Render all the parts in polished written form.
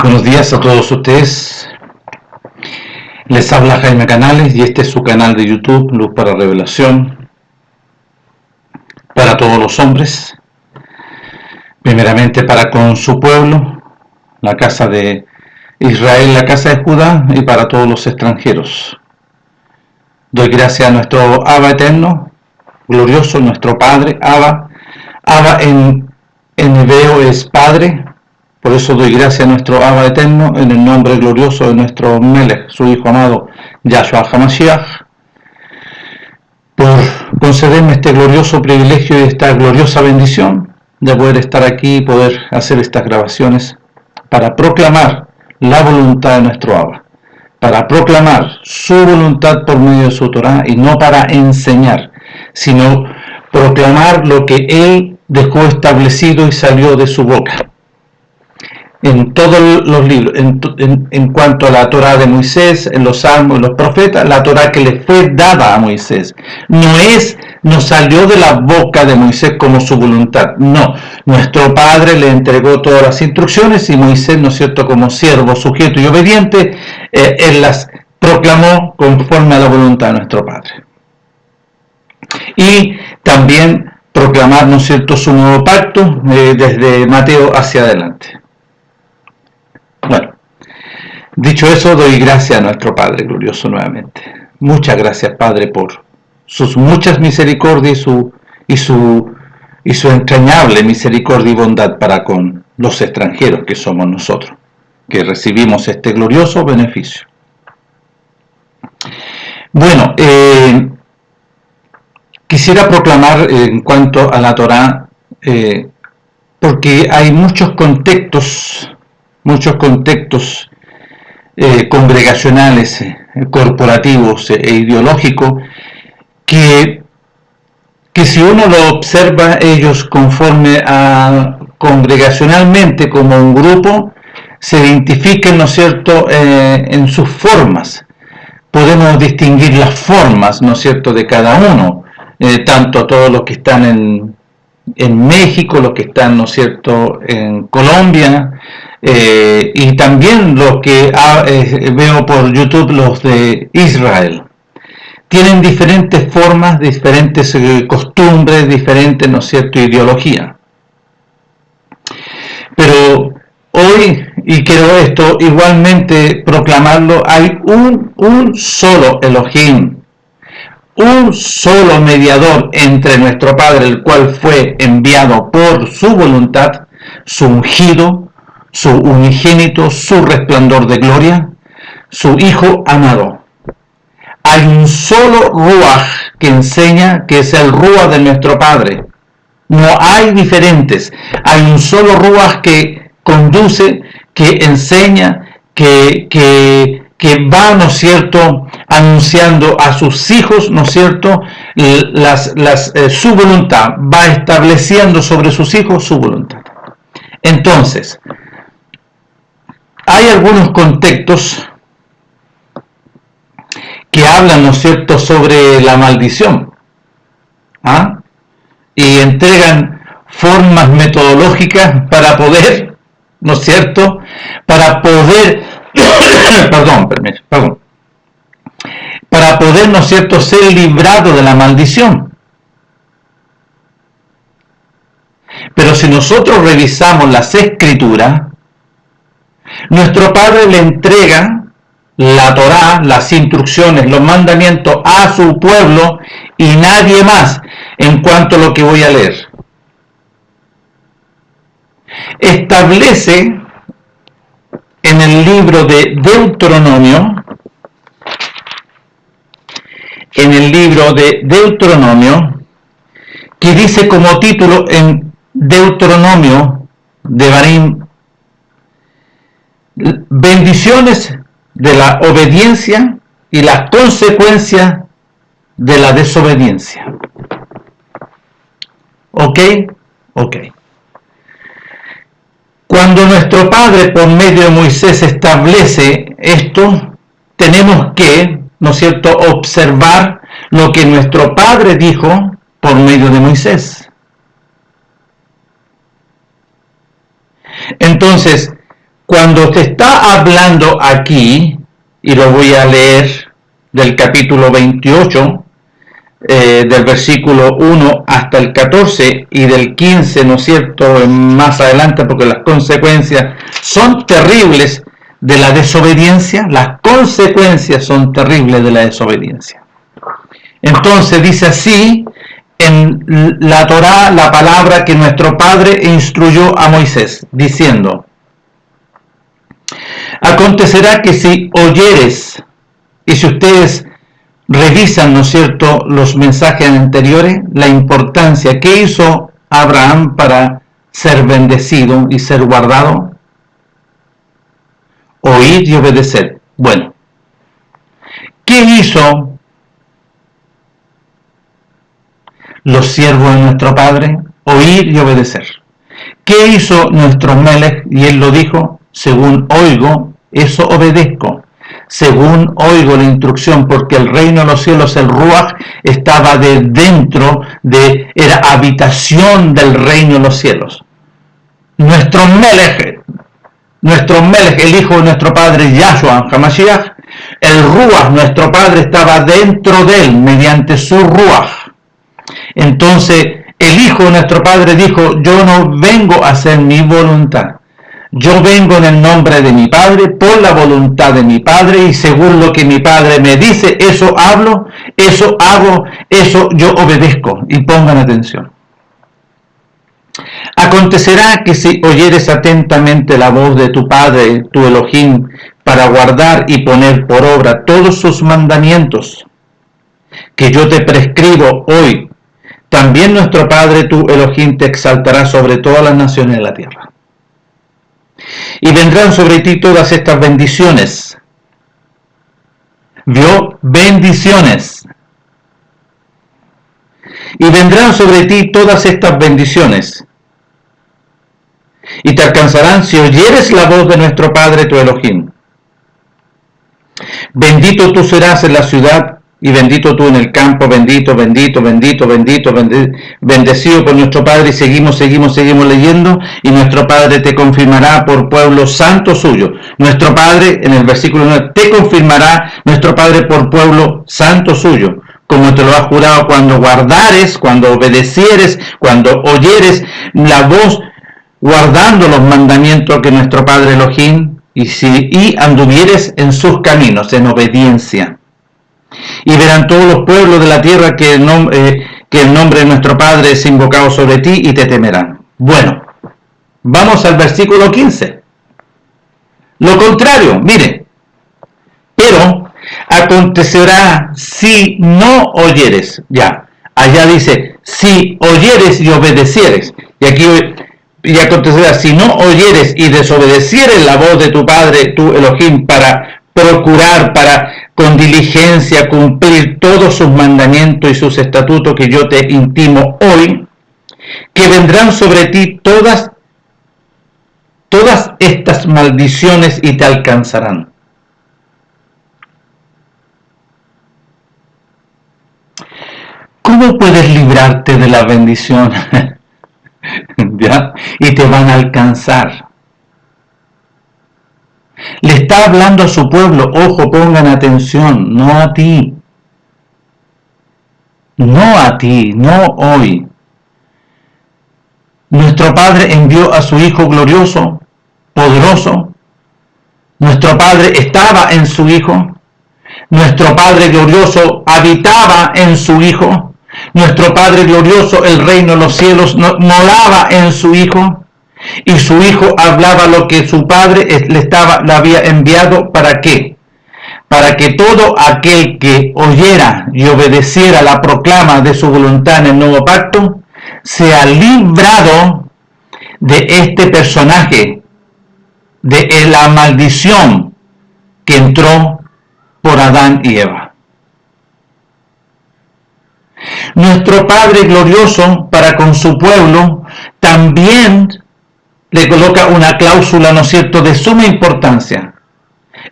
Buenos días a todos ustedes. Les habla Jaime Canales y este es su canal de YouTube, Luz para Revelación, para todos los hombres, primeramente para con su pueblo, la casa de Israel, la casa de Judá, y para todos los extranjeros. Doy gracias a nuestro Abba eterno, glorioso, nuestro Padre, Abba. Abba en hebreo es Padre. Por eso doy gracias a nuestro Abba eterno en el nombre glorioso de nuestro Melech, su Hijo amado, Yahshua HaMashiach, por concederme este glorioso privilegio y esta gloriosa bendición de poder estar aquí y poder hacer estas grabaciones para proclamar la voluntad de nuestro Abba, para proclamar su voluntad por medio de su Torah y no para enseñar, sino proclamar lo que Él dejó establecido y salió de su boca. En todos los libros, en cuanto a la Torá de Moisés, en los Salmos y los profetas, la Torá que le fue dada a Moisés, no salió de la boca de Moisés como su voluntad, no, nuestro Padre le entregó todas las instrucciones y Moisés, ¿no es cierto?, como siervo, sujeto y obediente, él las proclamó conforme a la voluntad de nuestro Padre. Y también proclamar, ¿no es cierto?, su nuevo pacto desde Mateo hacia adelante. Bueno, dicho eso, doy gracias a nuestro Padre glorioso nuevamente. Muchas gracias, Padre, por sus muchas misericordias y su entrañable misericordia y bondad para con los extranjeros que somos nosotros, que recibimos este glorioso beneficio. Bueno, quisiera proclamar en cuanto a la Torá, porque hay muchos contextos congregacionales, corporativos e ideológicos que si uno lo observa, ellos conforme a congregacionalmente como un grupo se identifiquen, ¿no es cierto?, en sus formas. Podemos distinguir las formas, ¿no es cierto?, de cada uno, tanto todos los que están en México, los que están, ¿no es cierto?, en Colombia, y también los que veo por YouTube, los de Israel. Tienen diferentes formas, diferentes costumbres, diferentes, ¿no es cierto?, ideología. Pero hoy, y quiero esto igualmente proclamarlo, hay un solo Elohim, un solo mediador entre nuestro Padre, el cual fue enviado por su voluntad, su ungido, su unigénito, su resplandor de gloria, su Hijo amado. Hay un solo Ruach que enseña, que es el Ruach de nuestro Padre. No hay diferentes. Hay un solo Ruach que conduce, que enseña, que va, ¿no es cierto?, anunciando a sus hijos, ¿no es cierto?, su voluntad, va estableciendo sobre sus hijos su voluntad. Entonces, hay algunos contextos que hablan, ¿no es cierto?, sobre la maldición, y entregan formas metodológicas para poder, ¿no es cierto?, para poder, para poder, ¿no es cierto?, ser librado de la maldición. Pero si nosotros revisamos las Escrituras, nuestro Padre le entrega la Torá, las instrucciones, los mandamientos a su pueblo y nadie más, en cuanto a lo que voy a leer. Establece en el libro de Deuteronomio, que dice como título en Deuteronomio de Barim, bendiciones de la obediencia y las consecuencias de la desobediencia. ¿Ok? Cuando nuestro Padre por medio de Moisés establece esto, tenemos que, ¿no es cierto?, observar lo que nuestro Padre dijo por medio de Moisés. Entonces, Cuando te está hablando aquí, y lo voy a leer del capítulo 28, del versículo 1 hasta el 14 y del 15, ¿no es cierto?, más adelante, porque las consecuencias son terribles de la desobediencia, las consecuencias son terribles de la desobediencia. Entonces dice así en la Torá, la palabra que nuestro Padre instruyó a Moisés, diciendo: acontecerá que si oyeres, y si ustedes revisan, ¿no es cierto?, los mensajes anteriores, la importancia que hizo Abraham para ser bendecido y ser guardado, oír y obedecer. Bueno, ¿qué hizo los siervos de nuestro Padre? Oír y obedecer. ¿Qué hizo nuestro Melech? Y él lo dijo: según oigo, eso obedezco. Según oigo la instrucción, porque el reino de los cielos, el Ruach, estaba de dentro, era habitación del reino de los cielos. Nuestro Melech, el hijo de nuestro Padre, Yahshua HaMashiach, el Ruach, nuestro Padre, estaba dentro de él, mediante su Ruach. Entonces, el hijo de nuestro Padre dijo: yo no vengo a hacer mi voluntad. Yo vengo en el nombre de mi Padre, por la voluntad de mi Padre, y según lo que mi Padre me dice, eso hablo, eso hago, eso yo obedezco. Y pongan atención. Acontecerá que si oyeres atentamente la voz de tu Padre, tu Elohim, para guardar y poner por obra todos sus mandamientos, que yo te prescribo hoy, también nuestro Padre, tu Elohim, te exaltará sobre todas las naciones de la tierra. Y vendrán sobre ti todas estas bendiciones. ¿Vio? Bendiciones. Y vendrán sobre ti todas estas bendiciones. Y te alcanzarán si oyeres la voz de nuestro Padre, tu Elohim. Bendito tú serás en la ciudad, y bendito tú en el campo, bendito, bendecido por nuestro Padre. Y seguimos leyendo, y nuestro Padre te confirmará por pueblo santo suyo. Nuestro Padre, en el versículo 9, te confirmará nuestro Padre por pueblo santo suyo, como te lo ha jurado, cuando guardares, cuando obedecieres, cuando oyeres la voz, guardando los mandamientos que nuestro Padre Elohim, y anduvieres en sus caminos, en obediencia. Y verán todos los pueblos de la tierra que el nombre de nuestro Padre es invocado sobre ti, y te temerán. Bueno, vamos al versículo 15. Lo contrario, mire. Pero acontecerá si no oyeres. Ya, allá dice, si oyeres y obedecieres. Y aquí, y acontecerá si no oyeres y desobedecieres la voz de tu Padre, tu Elohim, para procurar, para con diligencia cumplir todos sus mandamientos y sus estatutos que yo te intimo hoy, que vendrán sobre ti todas estas maldiciones y te alcanzarán. ¿Cómo puedes librarte de la bendición? ¿Ya? Y te van a alcanzar. Le está hablando a su pueblo, ojo, pongan atención, no a ti. No a ti, no hoy. Nuestro Padre envió a su Hijo glorioso, poderoso. Nuestro Padre estaba en su Hijo. Nuestro Padre glorioso habitaba en su Hijo. Nuestro Padre glorioso, el reino de los cielos, moraba en su Hijo. Y su Hijo hablaba lo que su Padre le había enviado. ¿Para qué? Para que todo aquel que oyera y obedeciera la proclama de su voluntad en el nuevo pacto sea librado de este personaje, de la maldición que entró por Adán y Eva. Nuestro Padre glorioso para con su pueblo también le coloca una cláusula, ¿no es cierto?, de suma importancia.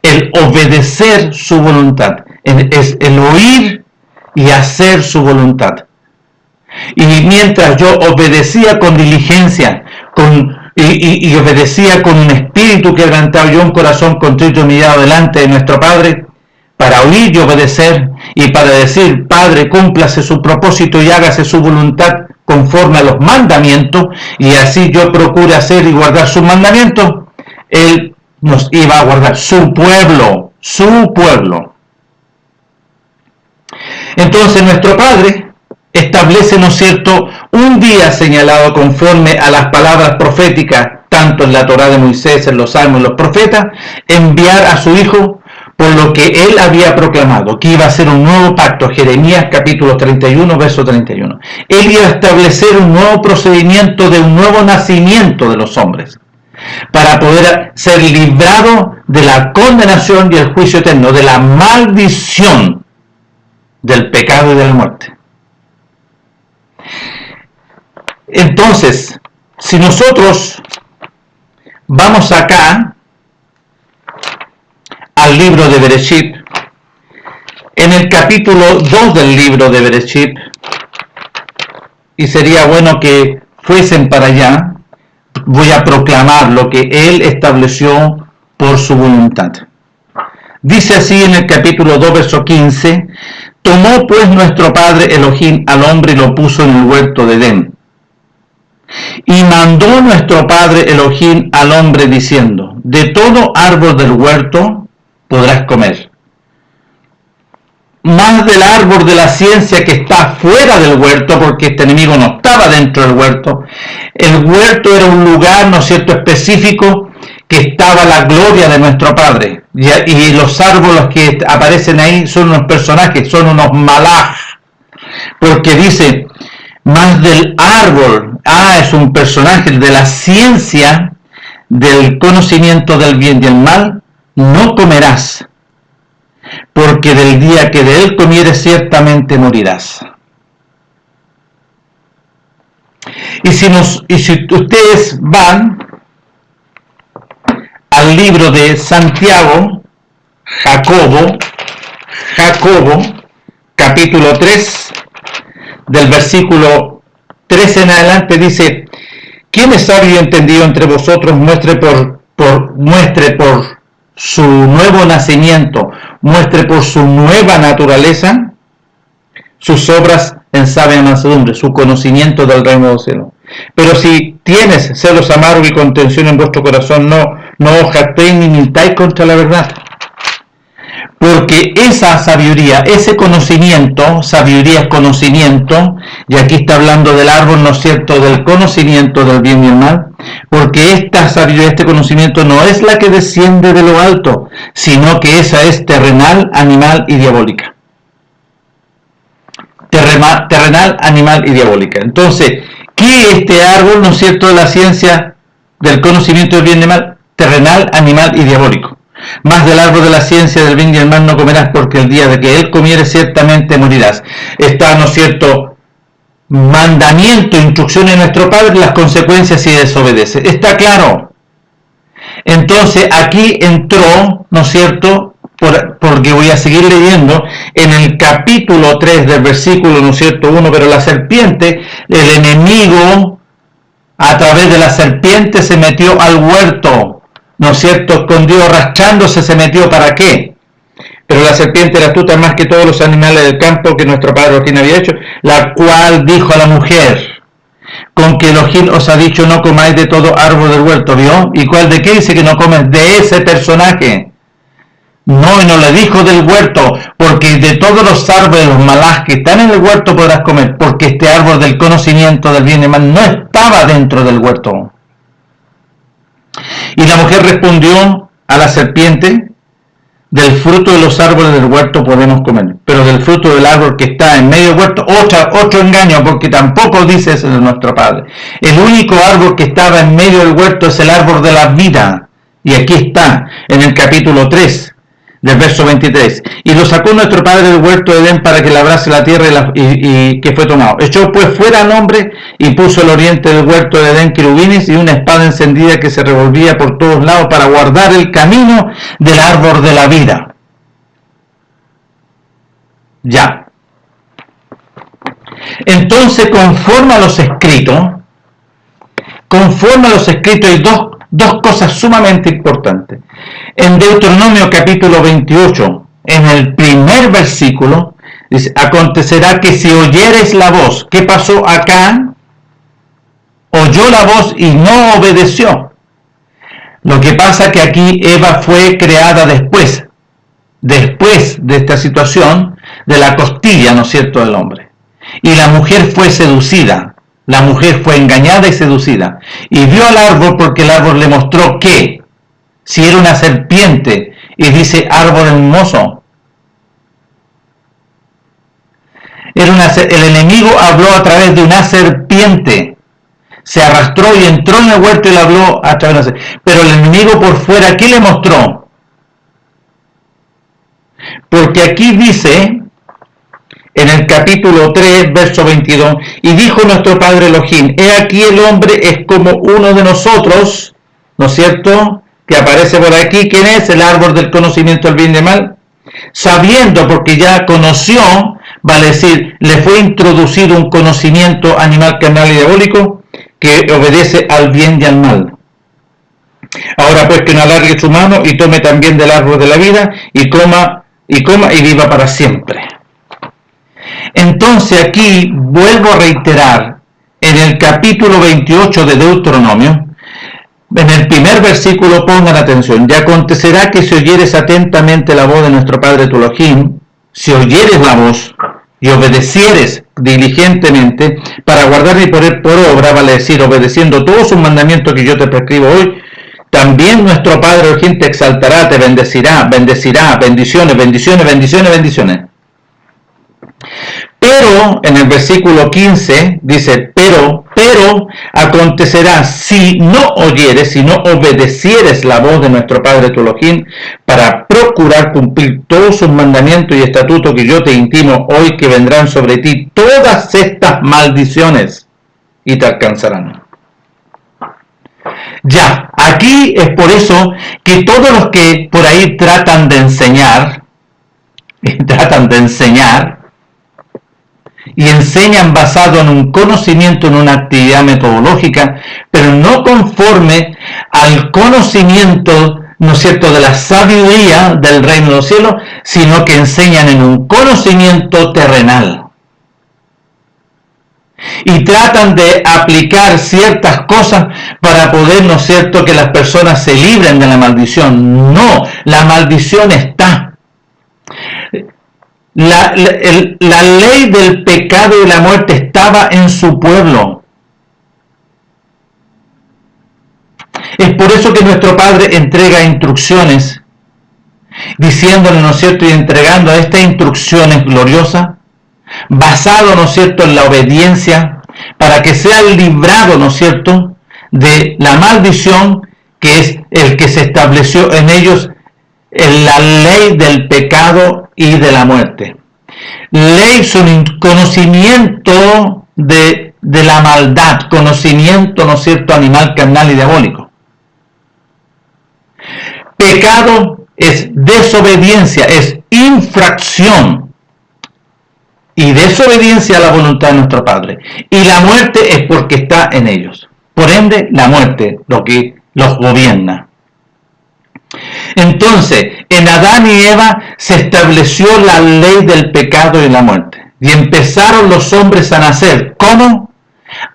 El obedecer su voluntad. Es el oír y hacer su voluntad. Y mientras yo obedecía con diligencia, con y obedecía con un espíritu quebrantado y un corazón contrito y humillado delante de nuestro Padre, para oír y obedecer, y para decir: Padre, cúmplase su propósito y hágase su voluntad conforme a los mandamientos, y así yo procure hacer y guardar sus mandamientos, Él nos iba a guardar, su pueblo, su pueblo. Entonces nuestro Padre establece, ¿no es cierto?, un día señalado conforme a las palabras proféticas, tanto en la Torá de Moisés, en los Salmos, en los profetas, enviar a su Hijo, por lo que él había proclamado, que iba a ser un nuevo pacto. Jeremías capítulo 31, verso 31. Él iba a establecer un nuevo procedimiento de un nuevo nacimiento de los hombres, para poder ser librado de la condenación y el juicio eterno, de la maldición del pecado y de la muerte. Entonces, si nosotros vamos acá al libro de Bereshit, en el capítulo 2 del libro de Bereshit, y sería bueno que fuesen para allá, voy a proclamar lo que él estableció por su voluntad. Dice así en el capítulo 2, verso 15: tomó pues nuestro padre Elohim al hombre y lo puso en el huerto de Edén. Y mandó nuestro padre Elohim al hombre diciendo: de todo árbol del huerto podrás comer, más del árbol de la ciencia que está fuera del huerto, porque este enemigo no estaba dentro del huerto. El huerto era un lugar, ¿no es cierto?, específico, que estaba la gloria de nuestro Padre. Y los árboles que aparecen ahí son unos personajes, son unos malaj, porque dice: más del árbol, es un personaje de la ciencia, del conocimiento del bien y el mal, no comerás, porque del día que de él comieres ciertamente morirás. Y si ustedes van al libro de Santiago, Jacobo, capítulo 3, del versículo 13 en adelante, dice: ¿quién es sabio y entendido entre vosotros? Muestre por su nuevo nacimiento, muestre por su nueva naturaleza sus obras en sabia mansedumbre, su conocimiento del reino de los cielos. Pero si tienes celos amargos y contención en vuestro corazón, no os jactéis ni mintáis contra la verdad. Porque esa sabiduría, ese conocimiento, sabiduría es conocimiento, y aquí está hablando del árbol, ¿no es cierto?, del conocimiento del bien y el mal, porque esta sabiduría, este conocimiento no es la que desciende de lo alto, sino que esa es terrenal, animal y diabólica. Terrenal, animal y diabólica. Entonces, ¿qué es este árbol, ¿no es cierto?, de la ciencia del conocimiento del bien y el mal? Terrenal, animal y diabólico. Más del árbol de la ciencia del bien y el mal no comerás, porque el día de que él comieres ciertamente morirás. Está, ¿no es cierto?, mandamiento, instrucción de nuestro Padre, las consecuencias si desobedece. Está claro. Entonces aquí entró, ¿no es cierto?, porque voy a seguir leyendo en el capítulo 3 del versículo, ¿no es cierto?, 1, pero la serpiente, el enemigo, a través de la serpiente se metió al huerto, ¿no es cierto?, escondido, arrastrándose, se metió. ¿Para qué? Pero la serpiente era astuta más que todos los animales del campo que nuestro padre Elohim había hecho, la cual dijo a la mujer: con que Elohim os ha dicho, no comáis de todo árbol del huerto. ¿Vio? ¿Y cuál de qué dice que no comes? De ese personaje. No, y no le dijo del huerto, porque de todos los árboles, los malás que están en el huerto podrás comer, porque este árbol del conocimiento del bien y mal no estaba dentro del huerto. Y la mujer respondió a la serpiente: del fruto de los árboles del huerto podemos comer, pero del fruto del árbol que está en medio del huerto, otro engaño, porque tampoco dice eso de nuestro Padre. El único árbol que estaba en medio del huerto es el árbol de la vida, y aquí está, en el capítulo 3, del verso 23. Y lo sacó nuestro Padre del huerto de Edén para que labrase la tierra y que fue tomado. Echó pues fuera al hombre y puso al oriente del huerto de Edén querubines y una espada encendida que se revolvía por todos lados para guardar el camino del árbol de la vida. Ya. Entonces, conforme a los escritos, Conforme a los escritos hay dos cosas sumamente importantes. En Deuteronomio capítulo 28, en el primer versículo, dice, acontecerá que si oyeres la voz, ¿qué pasó acá? Oyó la voz y no obedeció. Lo que pasa que aquí Eva fue creada después de esta situación, de la costilla, ¿no es cierto?, del hombre. Y la mujer fue seducida, la mujer fue engañada y seducida. Y vio al árbol porque el árbol le mostró que, si era una serpiente, y dice árbol hermoso, el enemigo habló a través de una serpiente, se arrastró y entró en el huerto y le habló a través de una serpiente. Pero el enemigo por fuera, ¿qué le mostró? Porque aquí dice, en el capítulo 3, verso 22, y dijo nuestro padre Elohim, he aquí el hombre es como uno de nosotros, ¿no es cierto?, que aparece por aquí. ¿Quién es? El árbol del conocimiento del bien y del mal. Sabiendo, porque ya conoció, vale decir, le fue introducido un conocimiento animal, carnal y diabólico, que obedece al bien y al mal. Ahora pues que no alargue su mano y tome también del árbol de la vida y coma y viva para siempre. Entonces aquí vuelvo a reiterar, en el capítulo 28 de Deuteronomio, en el primer versículo pongan atención, y acontecerá que si oyeres atentamente la voz de nuestro Padre tu Elohim, si oyeres la voz y obedecieres diligentemente para guardar y poner por obra, vale decir, obedeciendo todos sus mandamientos que yo te prescribo hoy, también nuestro Padre Elohim te exaltará, te bendecirá, bendiciones, bendiciones, bendiciones, bendiciones. Pero, en el versículo 15, dice, pero acontecerá si no oyeres, si no obedecieres la voz de nuestro Padre tu Elohim, para procurar cumplir todos sus mandamientos y estatutos que yo te intimo hoy, que vendrán sobre ti todas estas maldiciones y te alcanzarán. Ya, aquí es por eso que todos los que por ahí tratan de enseñar y enseñan basado en un conocimiento, en una actividad metodológica, pero no conforme al conocimiento, ¿no es cierto?, de la sabiduría del reino de los cielos, sino que enseñan en un conocimiento terrenal. Y tratan de aplicar ciertas cosas para poder, ¿no es cierto?, que las personas se libren de la maldición. No, la maldición está. La ley del pecado y la muerte estaba en su pueblo. Es por eso que nuestro Padre entrega instrucciones, diciéndole, ¿no es cierto?, y entregando estas instrucciones gloriosas, basado, ¿no es cierto?, en la obediencia, para que sean librados, ¿no es cierto?, de la maldición que es el que se estableció en ellos, en la ley del pecado y de la muerte. Ley son conocimiento de la maldad, conocimiento, ¿no es cierto?, animal, carnal y diabólico. Pecado es desobediencia, es infracción y desobediencia a la voluntad de nuestro Padre. Y la muerte es porque está en ellos. Por ende, la muerte, lo que los gobierna. Entonces, en Adán y Eva se estableció la ley del pecado y la muerte. Y empezaron los hombres a nacer. ¿Cómo?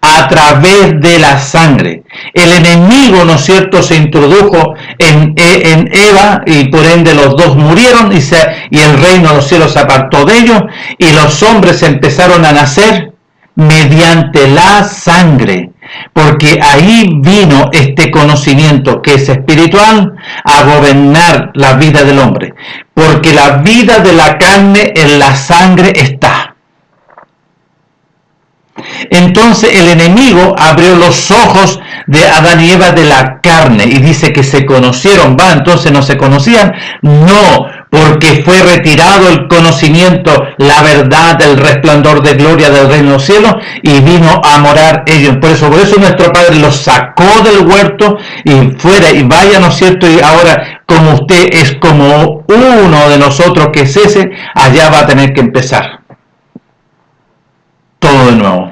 A través de la sangre. El enemigo, ¿no es cierto?, se introdujo en Eva y por ende los dos murieron y el reino de los cielos se apartó de ellos y los hombres empezaron a nacer mediante la sangre. Porque ahí vino este conocimiento que es espiritual a gobernar la vida del hombre. Porque la vida de la carne en la sangre está. Entonces el enemigo abrió los ojos de Adán y Eva de la carne y dice que se conocieron. Entonces no se conocían. No, porque fue retirado el conocimiento, la verdad, el resplandor de gloria del reino de los cielos y vino a morar ellos. Por eso nuestro Padre los sacó del huerto y fuera y vaya, ¿no es cierto? Y ahora, como usted es como uno de nosotros que es ese, allá va a tener que empezar todo de nuevo.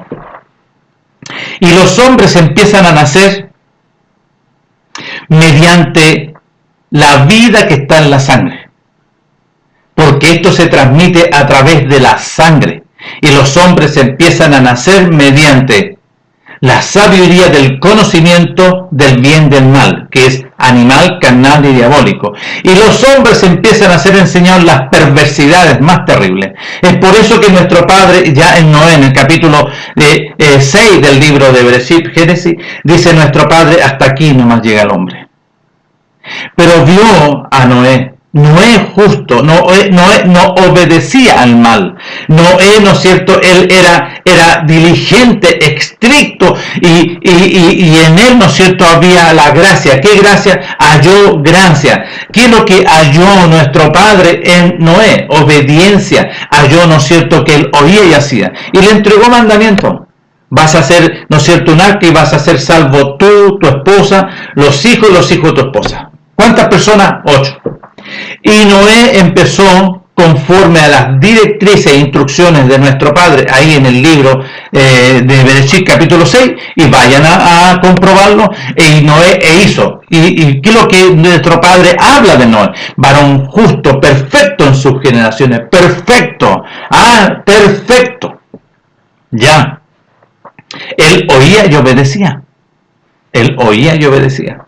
Y los hombres empiezan a nacer mediante la vida que está en la sangre, porque esto se transmite a través de la sangre, y los hombres empiezan a nacer mediante la sabiduría del conocimiento del bien y del mal, que es animal, carnal y diabólico. Y los hombres empiezan a ser enseñados las perversidades más terribles. Es por eso que nuestro Padre, ya en Noé, en el capítulo 6 del libro de Bereshit, Génesis, dice nuestro Padre, hasta aquí nomás llega el hombre. Pero vio a Noé. Noé justo, Noé no obedecía al mal. Noé, ¿no es cierto? Él era diligente, estricto, y en él, ¿no es cierto?, había la gracia. ¿Qué gracia? Halló gracia. ¿Qué es lo que halló nuestro Padre en Noé? Obediencia. Halló, ¿no es cierto?, que él oía y hacía. Y le entregó mandamiento. Vas a hacer, ¿no es cierto?, un arca y vas a ser salvo tú, tu esposa, los hijos y los hijos de tu esposa. ¿Cuántas personas? 8. Y Noé empezó conforme a las directrices e instrucciones de nuestro Padre, ahí en el libro de Bereshit capítulo 6, y vayan a comprobarlo, y Noé hizo. ¿Y qué es lo que nuestro Padre habla de Noé? Varón justo, perfecto en sus generaciones, perfecto, perfecto. Ya. Él oía y obedecía. Él oía y obedecía.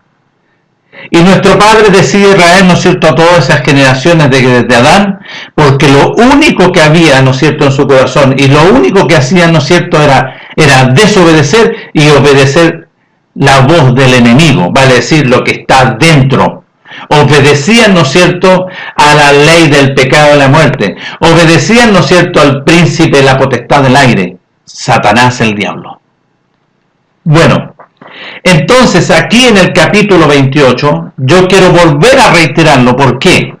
Y nuestro Padre decide traer, ¿no es cierto?, a todas esas generaciones desde Adán, porque lo único que había, ¿no es cierto?, en su corazón, y lo único que hacían, ¿no es cierto?, era desobedecer y obedecer la voz del enemigo, vale decir, lo que está dentro. Obedecían, ¿no es cierto?, a la ley del pecado y la muerte. Obedecían, ¿no es cierto?, al príncipe de la potestad del aire, Satanás el diablo. Bueno, entonces aquí en el capítulo 28 yo quiero volver a reiterarlo. ¿Por qué?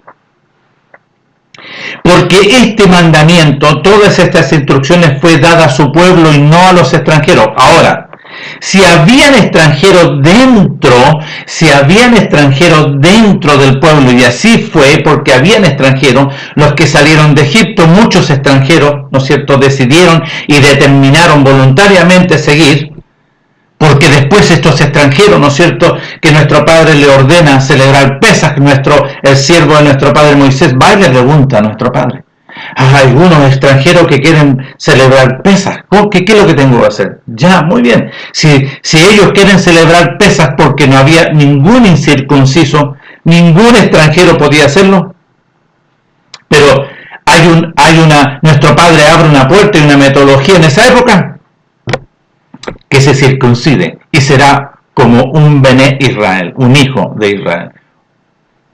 Porque este mandamiento, todas estas instrucciones fue dada a su pueblo y no a los extranjeros. Ahora, si habían extranjeros dentro del pueblo, y así fue porque habían extranjeros, los que salieron de Egipto, muchos extranjeros, ¿no es cierto?, decidieron y determinaron voluntariamente seguir. Porque después estos extranjeros, ¿no es cierto?, que nuestro Padre le ordena celebrar Pesaj, el siervo de nuestro Padre Moisés va y le pregunta a nuestro Padre. Hay algunos extranjeros que quieren celebrar Pesaj. ¿Qué es lo que tengo que hacer? Ya, muy bien. Si ellos quieren celebrar Pesaj porque no había ningún incircunciso, ningún extranjero podía hacerlo. Pero nuestro Padre abre una puerta y una metodología en esa época, que se circuncide y será como un Bené Israel, un hijo de Israel.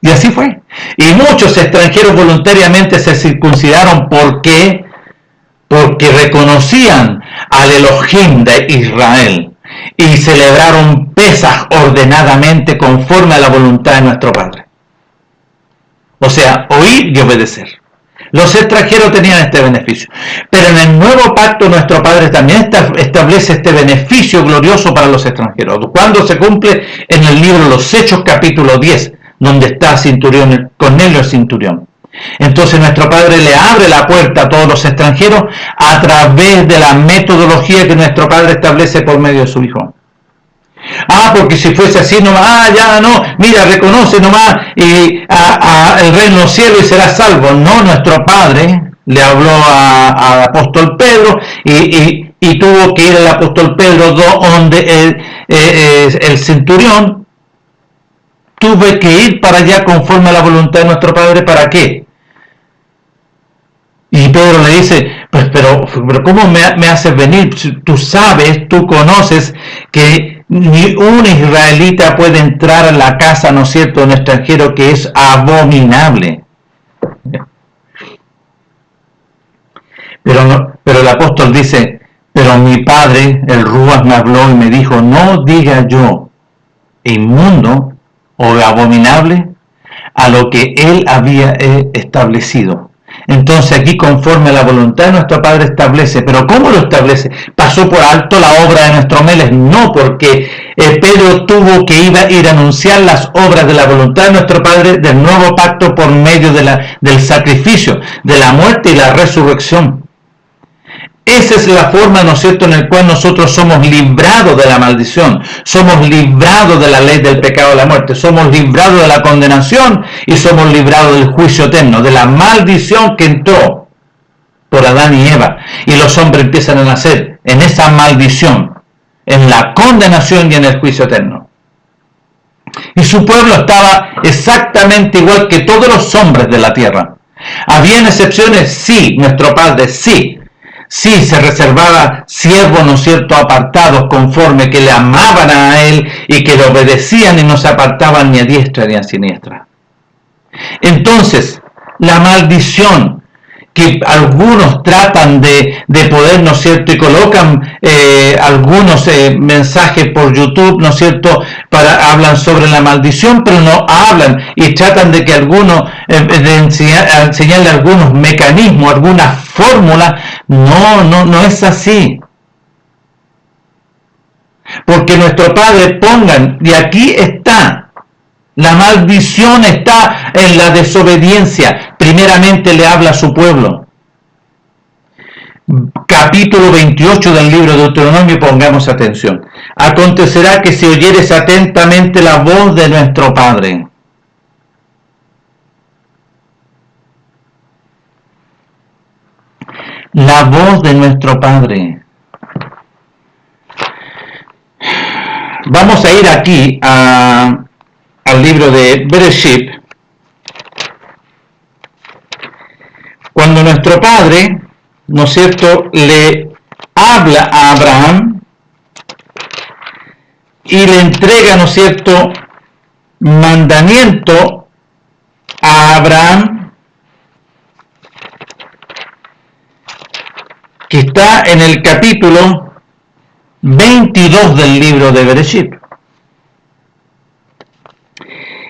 Y así fue. Y muchos extranjeros voluntariamente se circuncidaron. ¿Por qué? Porque reconocían al Elohim de Israel y celebraron Pesaj ordenadamente conforme a la voluntad de nuestro Padre. O sea, oír y obedecer. Los extranjeros tenían este beneficio. Pero en el nuevo pacto nuestro Padre también establece este beneficio glorioso para los extranjeros. Cuando se cumple en el libro Los Hechos capítulo 10, donde está Cornelio el centurión. Entonces nuestro Padre le abre la puerta a todos los extranjeros a través de la metodología que nuestro Padre establece por medio de su Hijo. Porque si fuese así nomás, ya no, mira, reconoce nomás el reino de los cielos y será salvo. No, nuestro Padre le habló al apóstol Pedro y tuvo que ir el apóstol Pedro donde el centurión tuvo que ir para allá conforme a la voluntad de nuestro Padre. ¿Para qué? Y Pedro le dice, pues pero ¿cómo me haces venir? Tú sabes, tú conoces que ni un israelita puede entrar a la casa, ¿no es cierto?, de un extranjero, que es abominable. Pero el apóstol dice, pero mi padre, el Ruach, me habló y me dijo, no diga yo inmundo o abominable a lo que él había establecido. Entonces aquí, conforme a la voluntad de nuestro Padre, establece. ¿Pero cómo lo establece? ¿Pasó por alto la obra de nuestro Meles? No, porque Pedro tuvo que ir a anunciar las obras de la voluntad de nuestro Padre del nuevo pacto por medio del sacrificio, de la muerte y la resurrección. esa es la forma, ¿no es cierto?, en la cual nosotros somos librados de la maldición, somos librados de la ley del pecado de la muerte, somos librados de la condenación y somos librados del juicio eterno, de la maldición que entró por Adán y Eva. Y los hombres empiezan a nacer en esa maldición, en la condenación y en el juicio eterno. Y su pueblo estaba exactamente igual que todos los hombres de la tierra. ¿Habían excepciones? Sí, nuestro Padre sí. Sí, se reservaba siervos, ¿no es cierto?, apartados conforme que le amaban a Él y que le obedecían y no se apartaban ni a diestra ni a siniestra. Entonces, la maldición que algunos tratan de poder, ¿no es cierto?, y colocan algunos mensajes por YouTube, ¿no es cierto?, hablan sobre la maldición, pero no hablan y tratan de que algunos, de enseñarle algunos mecanismos, algunas fórmulas. No es así. Porque nuestro Padre y aquí está, la maldición está en la desobediencia. Primeramente le habla a su pueblo. Capítulo 28 del libro de Deuteronomio, pongamos atención. Acontecerá que si oyeres atentamente la voz de nuestro Padre. La voz de nuestro Padre. Vamos a ir aquí al libro de Bereshit. Cuando nuestro Padre, ¿no es cierto?, le habla a Abraham y le entrega, ¿no es cierto?, mandamiento a Abraham, que está en el capítulo 22 del libro de Bereshit.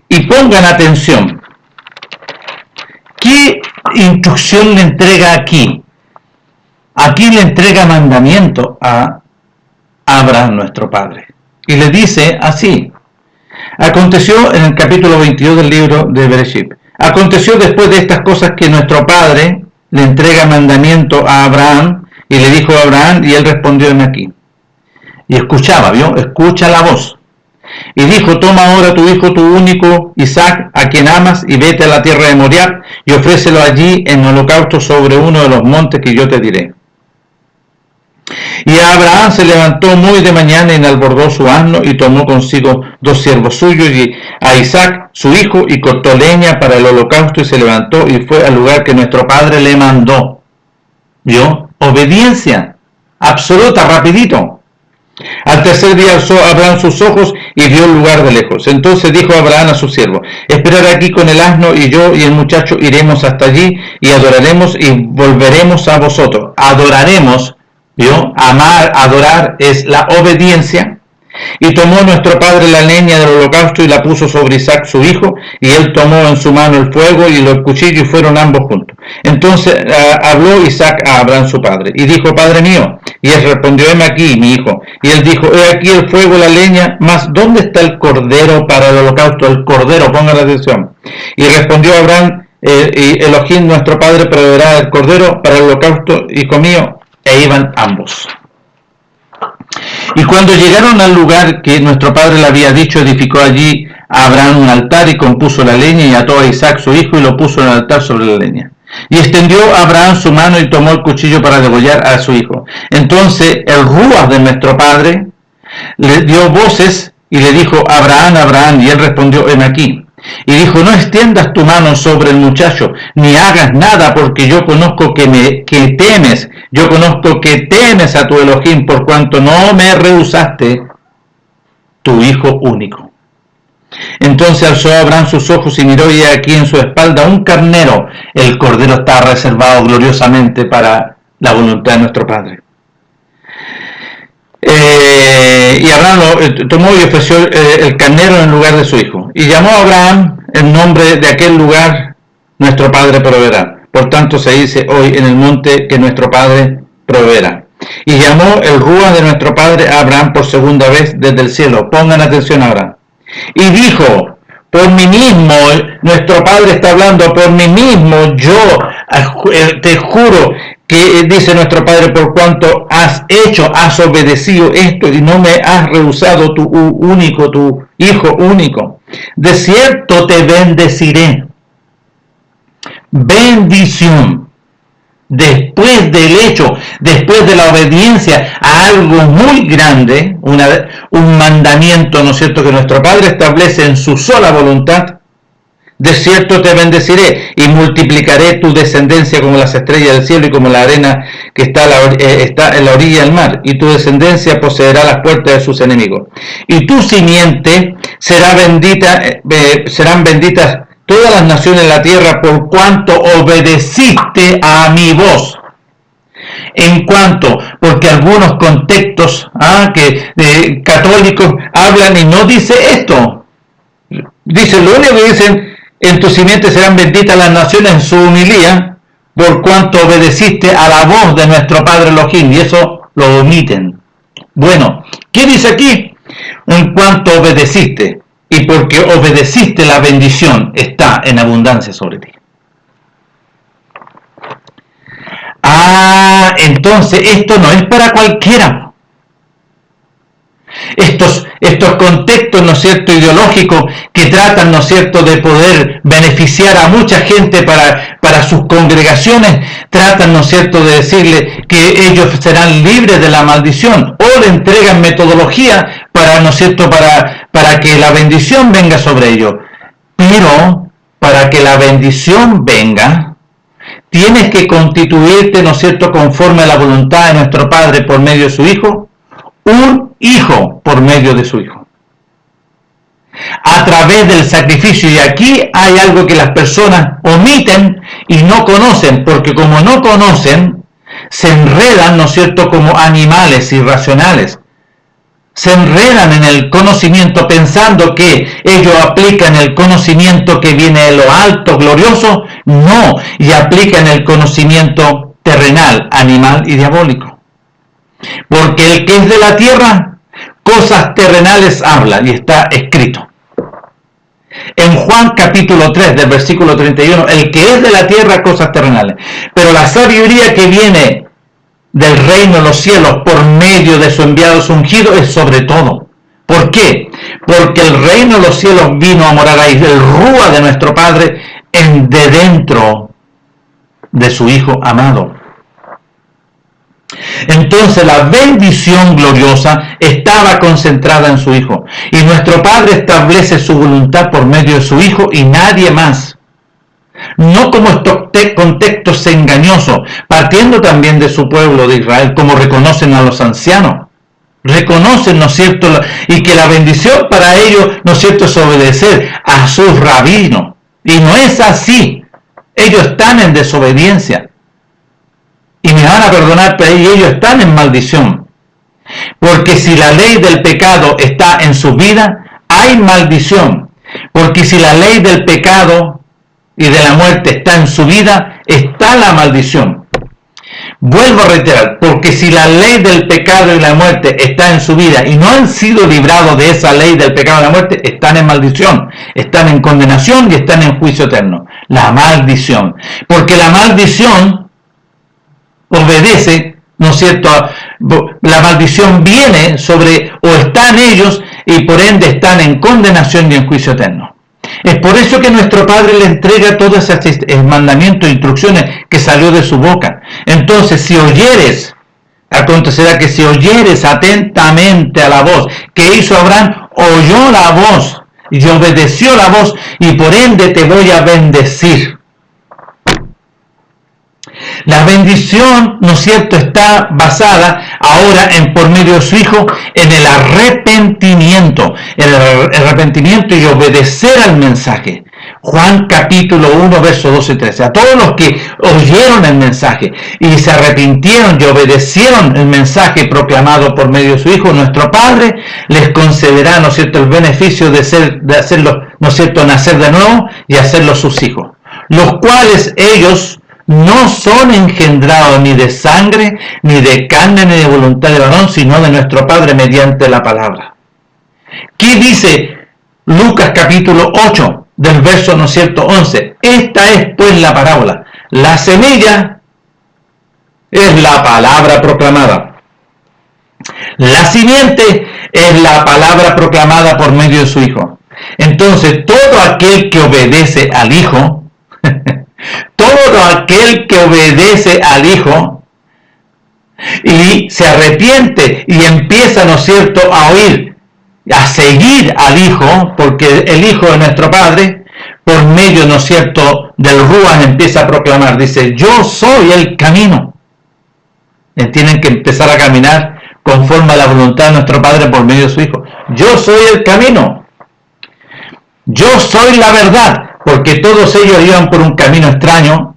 Y pongan atención, ¿qué instrucción le entrega aquí? Aquí le entrega mandamiento a Abraham, nuestro padre. Y le dice así: aconteció en el capítulo 22 del libro de Bereshit. Aconteció después de estas cosas que nuestro padre le entrega mandamiento a Abraham, y le dijo a Abraham, y él respondió: heme aquí. Y escuchaba, ¿vio? Escucha la voz. Y dijo: toma ahora tu hijo, tu único, Isaac, a quien amas, y vete a la tierra de Moriah, y ofrécelo allí en holocausto sobre uno de los montes que yo te diré. Y Abraham se levantó muy de mañana y enalbordó su asno, y tomó consigo 2 siervos suyos y a Isaac su hijo, y cortó leña para el holocausto, y se levantó y fue al lugar que nuestro padre le mandó. ¿Vio? Obediencia absoluta, rapidito. Al tercer día alzó Abraham sus ojos y vio el lugar de lejos. Entonces dijo Abraham a su siervo: esperad aquí con el asno, y yo y el muchacho iremos hasta allí y adoraremos y volveremos a vosotros. Adoraremos, ¿vio? Amar, adorar es la obediencia. Y tomó nuestro padre la leña del holocausto y la puso sobre Isaac su hijo, y él tomó en su mano el fuego y los cuchillos, y fueron ambos juntos. Entonces habló Isaac a Abraham su padre, y dijo: Padre mío. Y él respondió: heme aquí, mi hijo. Y él dijo: he aquí el fuego, la leña, mas ¿dónde está el cordero para el holocausto? El cordero, pongan la atención. Y respondió Abraham: Elohim nuestro padre proveerá el cordero para el holocausto, hijo mío. E iban ambos. Y cuando llegaron al lugar que nuestro padre le había dicho, edificó allí a Abraham un altar, y compuso la leña, y ató a Isaac su hijo, y lo puso en el altar sobre la leña. Y extendió Abraham su mano y tomó el cuchillo para degollar a su hijo. Entonces el Ruach de nuestro padre le dio voces y le dijo: Abraham, Abraham. Y él respondió: heme aquí. Y dijo: no extiendas tu mano sobre el muchacho, ni hagas nada, porque yo conozco que temes. Yo conozco que temes a tu Elohim, por cuanto no me rehusaste tu hijo único. Entonces alzó Abraham sus ojos y miró, y aquí en su espalda un carnero. El cordero está reservado gloriosamente para la voluntad de nuestro Padre. Y Abraham tomó y ofreció el carnero en lugar de su hijo. Y llamó a Abraham el nombre de aquel lugar: nuestro Padre proveerá. Por tanto se dice hoy: en el monte que nuestro Padre proveerá. Y llamó el Ruach de nuestro Padre a Abraham por segunda vez desde el cielo. Pongan atención ahora. Y dijo: por mí mismo, nuestro Padre está hablando, por mí mismo, yo te juro que dice nuestro Padre, por cuanto has obedecido esto y no me has rehusado tu Hijo único. De cierto te bendeciré. Bendición. Después del hecho, después de la obediencia a algo muy grande, un mandamiento, ¿no es cierto?, que nuestro Padre establece en su sola voluntad. De cierto te bendeciré y multiplicaré tu descendencia como las estrellas del cielo y como la arena que está en la orilla del mar. Y tu descendencia poseerá las puertas de sus enemigos. Y tu simiente serán benditas todas las naciones de la tierra por cuanto obedeciste a mi voz. En cuanto, porque algunos contextos católicos hablan y no dice esto. Dice, lo único que dicen, en tu simiente serán benditas las naciones en su humilía, por cuanto obedeciste a la voz de nuestro Padre Elohim, y eso lo omiten. Bueno, ¿qué dice aquí? En cuanto obedeciste, y porque obedeciste, la bendición está en abundancia sobre ti. Entonces esto no es para cualquiera. Estos contextos, ¿no es cierto?, ideológicos que tratan, ¿no es cierto?, de poder beneficiar a mucha gente para sus congregaciones, tratan, ¿no es cierto?, de decirle que ellos serán libres de la maldición, o le entregan metodología para, ¿no es cierto?, para que la bendición venga sobre ellos. Pero para que la bendición venga, tienes que constituirte, ¿no es cierto?, conforme a la voluntad de nuestro Padre por medio de su Hijo, un hijo por medio de su Hijo. A través del sacrificio, y aquí hay algo que las personas omiten y no conocen, porque como no conocen, se enredan, ¿no es cierto?, como animales irracionales. Se enredan en el conocimiento pensando que ellos aplican el conocimiento que viene de lo alto, glorioso, no, y aplican el conocimiento terrenal, animal y diabólico. Porque el que es de la tierra, cosas terrenales habla, y está escrito. En Juan capítulo 3, del versículo 31, el que es de la tierra, cosas terrenales. Pero la sabiduría que viene del reino de los cielos por medio de su enviado ungido es sobre todo. ¿Por qué? Porque el reino de los cielos vino a morar ahí, el rúa de nuestro Padre, de dentro de su Hijo amado. Entonces la bendición gloriosa estaba concentrada en su Hijo. Y nuestro Padre establece su voluntad por medio de su Hijo y nadie más. No como estos contextos engañosos, partiendo también de su pueblo de Israel, como reconocen a los ancianos. Reconocen, ¿no es cierto?, y que la bendición para ellos, ¿no es cierto?, es obedecer a sus rabinos. Y no es así. Ellos están en desobediencia. Y me van a perdonar, pero ellos están en maldición. Porque si la ley del pecado está en su vida, hay maldición. Porque si la ley del pecado y de la muerte está en su vida, está la maldición. Vuelvo a reiterar, porque si la ley del pecado y la muerte está en su vida y no han sido librados de esa ley del pecado y la muerte, están en maldición, están en condenación y están en juicio eterno. La maldición. Porque la maldición obedece, ¿no es cierto?, la maldición viene sobre, o está en ellos, y por ende están en condenación y en juicio eterno. Es por eso que nuestro Padre le entrega todos esos mandamientos e instrucciones que salió de su boca. Entonces, si oyeres, acontecerá que si oyeres atentamente a la voz que hizo Abraham, oyó la voz y obedeció la voz, y por ende te voy a bendecir. La bendición, ¿no es cierto?, está basada ahora por medio de su Hijo en el arrepentimiento. El arrepentimiento y obedecer al mensaje. Juan capítulo 1, versos 12 y 13. A todos los que oyeron el mensaje y se arrepintieron y obedecieron el mensaje proclamado por medio de su Hijo, nuestro Padre les concederá, ¿no es cierto?, el beneficio de hacerlos, ¿no es cierto?, nacer de nuevo y hacerlos sus hijos. Los cuales ellos no son engendrados ni de sangre, ni de carne, ni de voluntad de varón, sino de nuestro Padre mediante la palabra. ¿Qué dice Lucas capítulo 8, del verso, ¿no es cierto?, 11? Esta es pues la parábola. La semilla es la palabra proclamada. La simiente es la palabra proclamada por medio de su Hijo. Entonces, todo aquel que obedece al Hijo, todo aquel que obedece al Hijo y se arrepiente y empieza, ¿no es cierto?, a oír, a seguir al Hijo, porque el Hijo es nuestro Padre, por medio, ¿no es cierto?, del Ruach empieza a proclamar, dice, yo soy el camino. Tienen que empezar a caminar conforme a la voluntad de nuestro Padre por medio de su Hijo. Yo soy el camino. Yo soy la verdad, porque todos ellos iban por un camino extraño,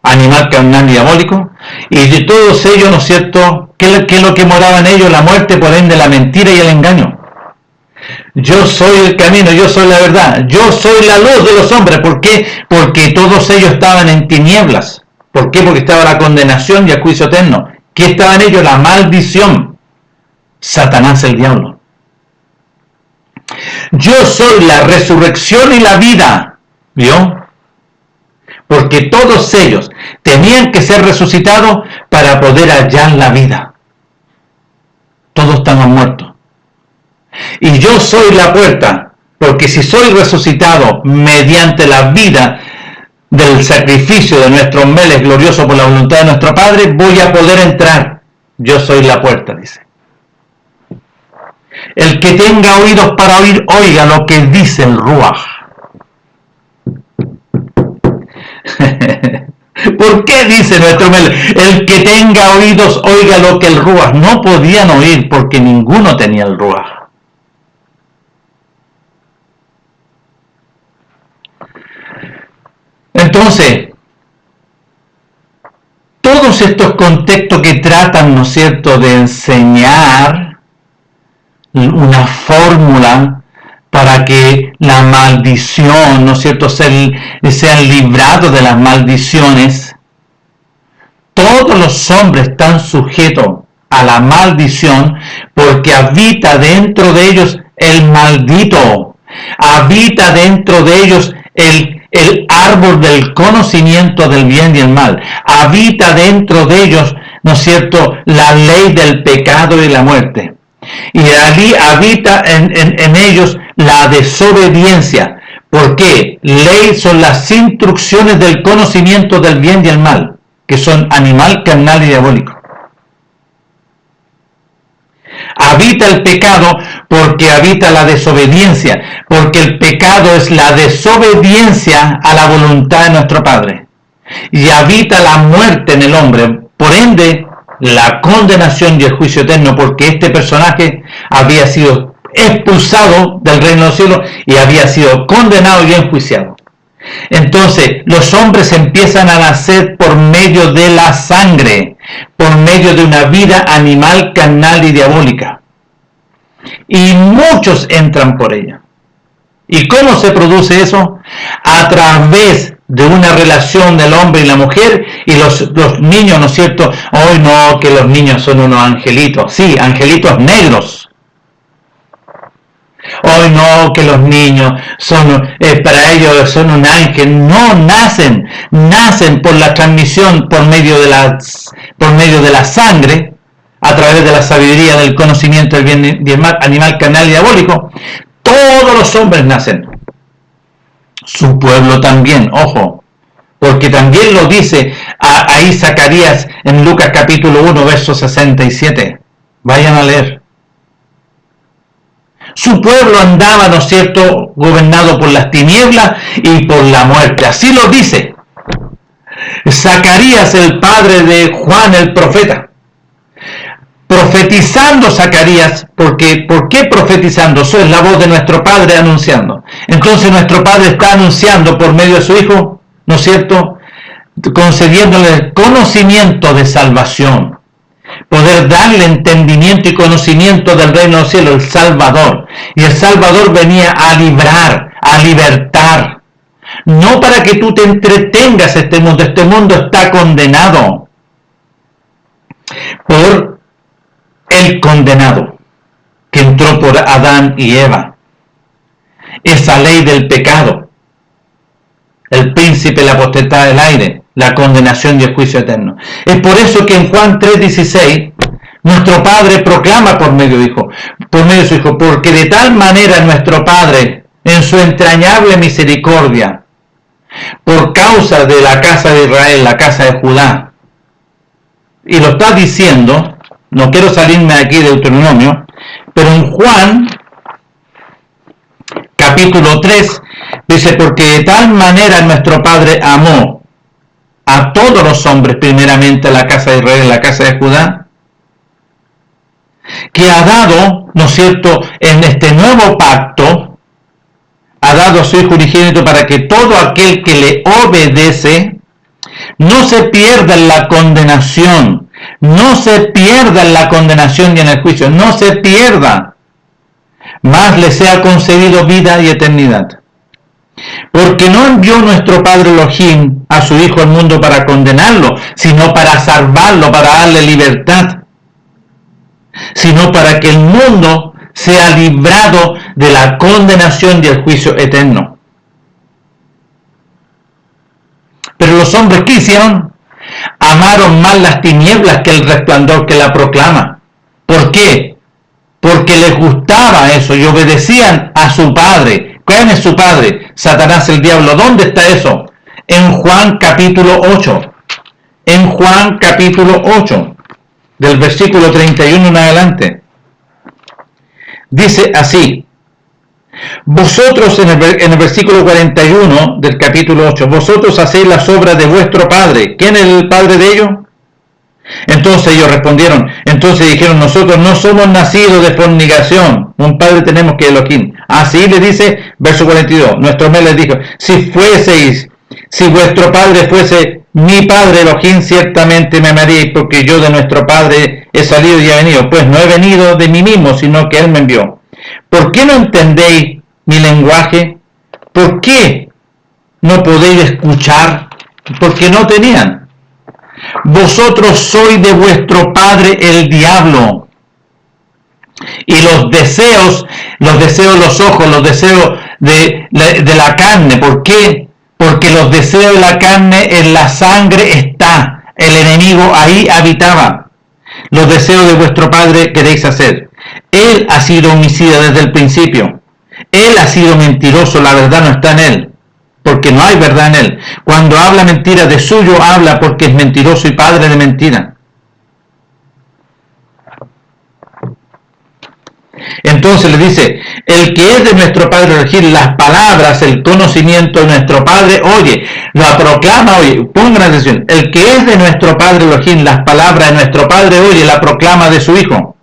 animal, carnal y diabólico, y de todos ellos, ¿no es cierto?, ¿qué es lo que moraba en ellos? La muerte, por ende, la mentira y el engaño. Yo soy el camino, yo soy la verdad, yo soy la luz de los hombres. ¿Por qué? Porque todos ellos estaban en tinieblas. ¿Por qué? Porque estaba la condenación y el juicio eterno. ¿Qué estaba en ellos? La maldición. Satanás, el diablo. Yo soy la resurrección y la vida. ¿Vio? Porque todos ellos tenían que ser resucitados para poder hallar la vida. Todos estaban muertos. Y yo soy la puerta, porque si soy resucitado mediante la vida del sacrificio de nuestros meles gloriosos por la voluntad de nuestro Padre, voy a poder entrar. Yo soy la puerta, dice. El que tenga oídos para oír, oiga lo que dice el Ruach. ¿Por qué dice nuestro mel? El que tenga oídos, oiga lo que el Ruach. No podían oír porque ninguno tenía el Ruach. Entonces, todos estos contextos que tratan, ¿no es cierto?, de enseñar una fórmula para que la maldición, ¿no es cierto?, sean librados de las maldiciones. Todos los hombres están sujetos a la maldición porque habita dentro de ellos el maldito, habita dentro de ellos el árbol del conocimiento del bien y el mal, habita dentro de ellos, ¿no es cierto?, la ley del pecado y la muerte. Y allí habita en ellos la desobediencia. ¿Por qué? Ley son las instrucciones del conocimiento del bien y el mal, que son animal, carnal y diabólico. Habita el pecado porque habita la desobediencia, porque el pecado es la desobediencia a la voluntad de nuestro Padre. Y habita la muerte en el hombre, por ende, la condenación y el juicio eterno, porque este personaje había sido expulsado del reino de los cielos y había sido condenado y enjuiciado. Entonces, los hombres empiezan a nacer por medio de la sangre, por medio de una vida animal, carnal y diabólica. Y muchos entran por ella. ¿Y cómo se produce eso? A través de una relación del hombre y la mujer y los niños, ¿no es cierto? Hoy no, que los niños son unos angelitos. Sí, angelitos negros. Hoy no, que los niños son, para ellos son un ángel. No, nacen por la transmisión por medio de la sangre, a través de la sabiduría del conocimiento del bien y el mal, animal, carnal y diabólico. Todos los hombres nacen. Su pueblo también, ojo, porque también lo dice ahí Zacarías en Lucas capítulo 1, verso 67. Vayan a leer. Su pueblo andaba, ¿no es cierto?, gobernado por las tinieblas y por la muerte. Así lo dice Zacarías, el padre de Juan el profeta. Profetizando Zacarías, ¿por qué profetizando? Eso es la voz de nuestro Padre anunciando. Entonces nuestro Padre está anunciando por medio de su Hijo, ¿no es cierto?, concediéndole el conocimiento de salvación, poder darle entendimiento y conocimiento del reino de los cielos, el Salvador. Y el Salvador venía a librar, a libertar, no para que tú te entretengas este mundo está condenado por el condenado que entró por Adán y Eva. Esa ley del pecado, el príncipe, la potestad del aire, la condenación y el juicio eterno. Es por eso que en Juan 3:16 nuestro Padre proclama por medio de su Hijo, porque de tal manera nuestro Padre, en su entrañable misericordia, por causa de la casa de Israel, la casa de Judá, y lo está diciendo, no quiero salirme aquí de Deuteronomio, pero en Juan capítulo 3 dice, porque de tal manera nuestro Padre amó a todos los hombres, primeramente a la casa de Israel, la casa de Judá, que ha dado, ¿no es cierto?, en este nuevo pacto, ha dado a su Hijo unigénito para que todo aquel que le obedece no se pierda en la condenación, no se pierda en la condenación y en el juicio, no se pierda, mas le sea concedido vida y eternidad. Porque no envió nuestro Padre Elohim a su Hijo al mundo para condenarlo, sino para salvarlo, para darle libertad, sino para que el mundo sea librado de la condenación y el juicio eterno. Pero los hombres, ¿qué hicieron? Amaron más las tinieblas que el resplandor que la proclama. ¿Por qué? Porque les gustaba eso y obedecían a su padre. ¿Quién es su padre? Satanás, el diablo. ¿Dónde está eso? En Juan capítulo 8. En Juan capítulo 8, del versículo 31 en adelante. Dice así: vosotros, en el versículo 41 del capítulo 8, vosotros hacéis las obras de vuestro padre. ¿Quién es el padre de ellos? Entonces ellos respondieron, entonces dijeron, nosotros no somos nacidos de fornicación, un padre tenemos que Elohim. Así le dice, verso 42, nuestro mes les dijo, si vuestro padre fuese mi padre Elohim, ciertamente me amaríais, porque yo de nuestro padre he salido y he venido, pues no he venido de mí mismo, sino que él me envió. ¿Por qué no entendéis mi lenguaje? ¿Por qué no podéis escuchar? Porque no tenían. Vosotros sois de vuestro padre el diablo, y los deseos de los ojos, los deseos de la carne. ¿Por qué? Porque los deseos de la carne en la sangre está, el enemigo ahí habitaba. Los deseos de vuestro padre queréis hacer. Él ha sido homicida desde el principio. Él ha sido mentiroso, la verdad no está en él, porque no hay verdad en él. Cuando habla mentira, de suyo habla, porque es mentiroso y padre de mentira. Entonces le dice, el que es de nuestro Padre Elohim, las palabras, el conocimiento de nuestro Padre, oye, la proclama, oye, pongan atención, el que es de nuestro Padre Elohim, las palabras de nuestro Padre, oye, la proclama de su Hijo.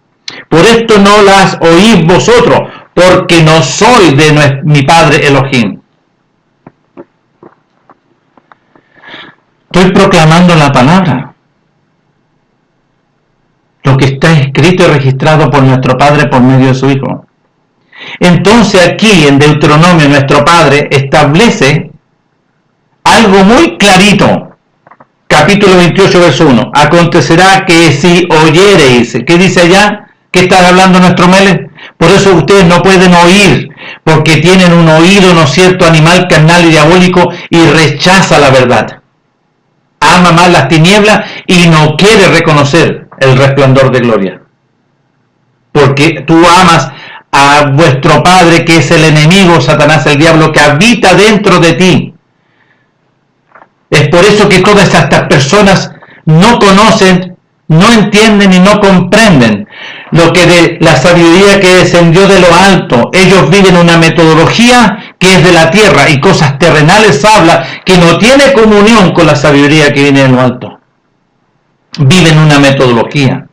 Por esto no las oís vosotros, porque no soy de mi Padre Elohim. Estoy proclamando la palabra, lo que está escrito y registrado por nuestro Padre por medio de su Hijo. Entonces aquí en Deuteronomio nuestro Padre establece algo muy clarito. Capítulo 28, verso 1. Acontecerá que si oyereis, ¿qué dice allá? ¿Qué está hablando nuestro Mele? Por eso ustedes no pueden oír, porque tienen un oído, ¿no es cierto?, animal, carnal y diabólico, y rechaza la verdad. Ama más las tinieblas y no quiere reconocer el resplandor de gloria. Porque tú amas a vuestro padre, que es el enemigo, Satanás, el diablo, que habita dentro de ti. Es por eso que todas estas personas no conocen, no entienden y no comprenden lo que de la sabiduría que descendió de lo alto. Ellos viven una metodología que es de la tierra, y cosas terrenales habla que no tiene comunión con la sabiduría que viene de lo alto. Viven una metodología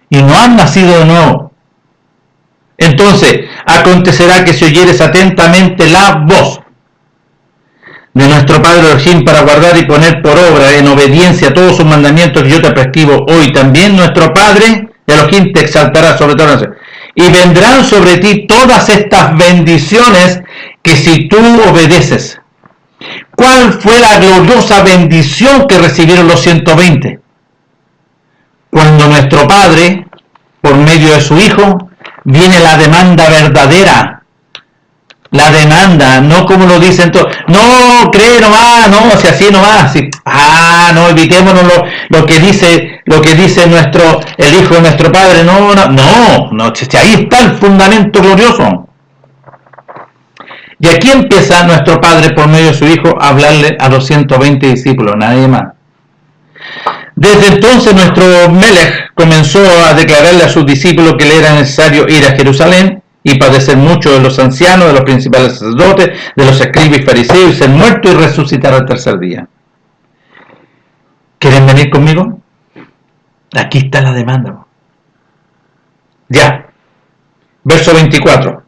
y no han nacido de nuevo. Entonces, acontecerá que si oyeres atentamente la voz de nuestro Padre Elohim para guardar y poner por obra en obediencia todos sus mandamientos que yo te prescribo hoy, también nuestro Padre Elohim te exaltará sobre todas las... Y vendrán sobre ti todas estas bendiciones que si tú obedeces. ¿Cuál fue la gloriosa bendición que recibieron los 120? Cuando nuestro Padre, por medio de su Hijo, viene la demanda verdadera. La demanda, no como lo dicen todos. No, cree nomás, no, si así nomás. Si, no, evitémonos lo que dice el Hijo de nuestro Padre. No, si ahí está el fundamento glorioso. Y aquí empieza nuestro Padre por medio de su Hijo a hablarle a los 120 discípulos, nadie más. Desde entonces nuestro Melech comenzó a declararle a sus discípulos que le era necesario ir a Jerusalén y padecer mucho de los ancianos, de los principales sacerdotes, de los escribas y fariseos, y ser muerto y resucitar al tercer día. ¿Quieren venir conmigo? Aquí está la demanda. Ya. Verso 24.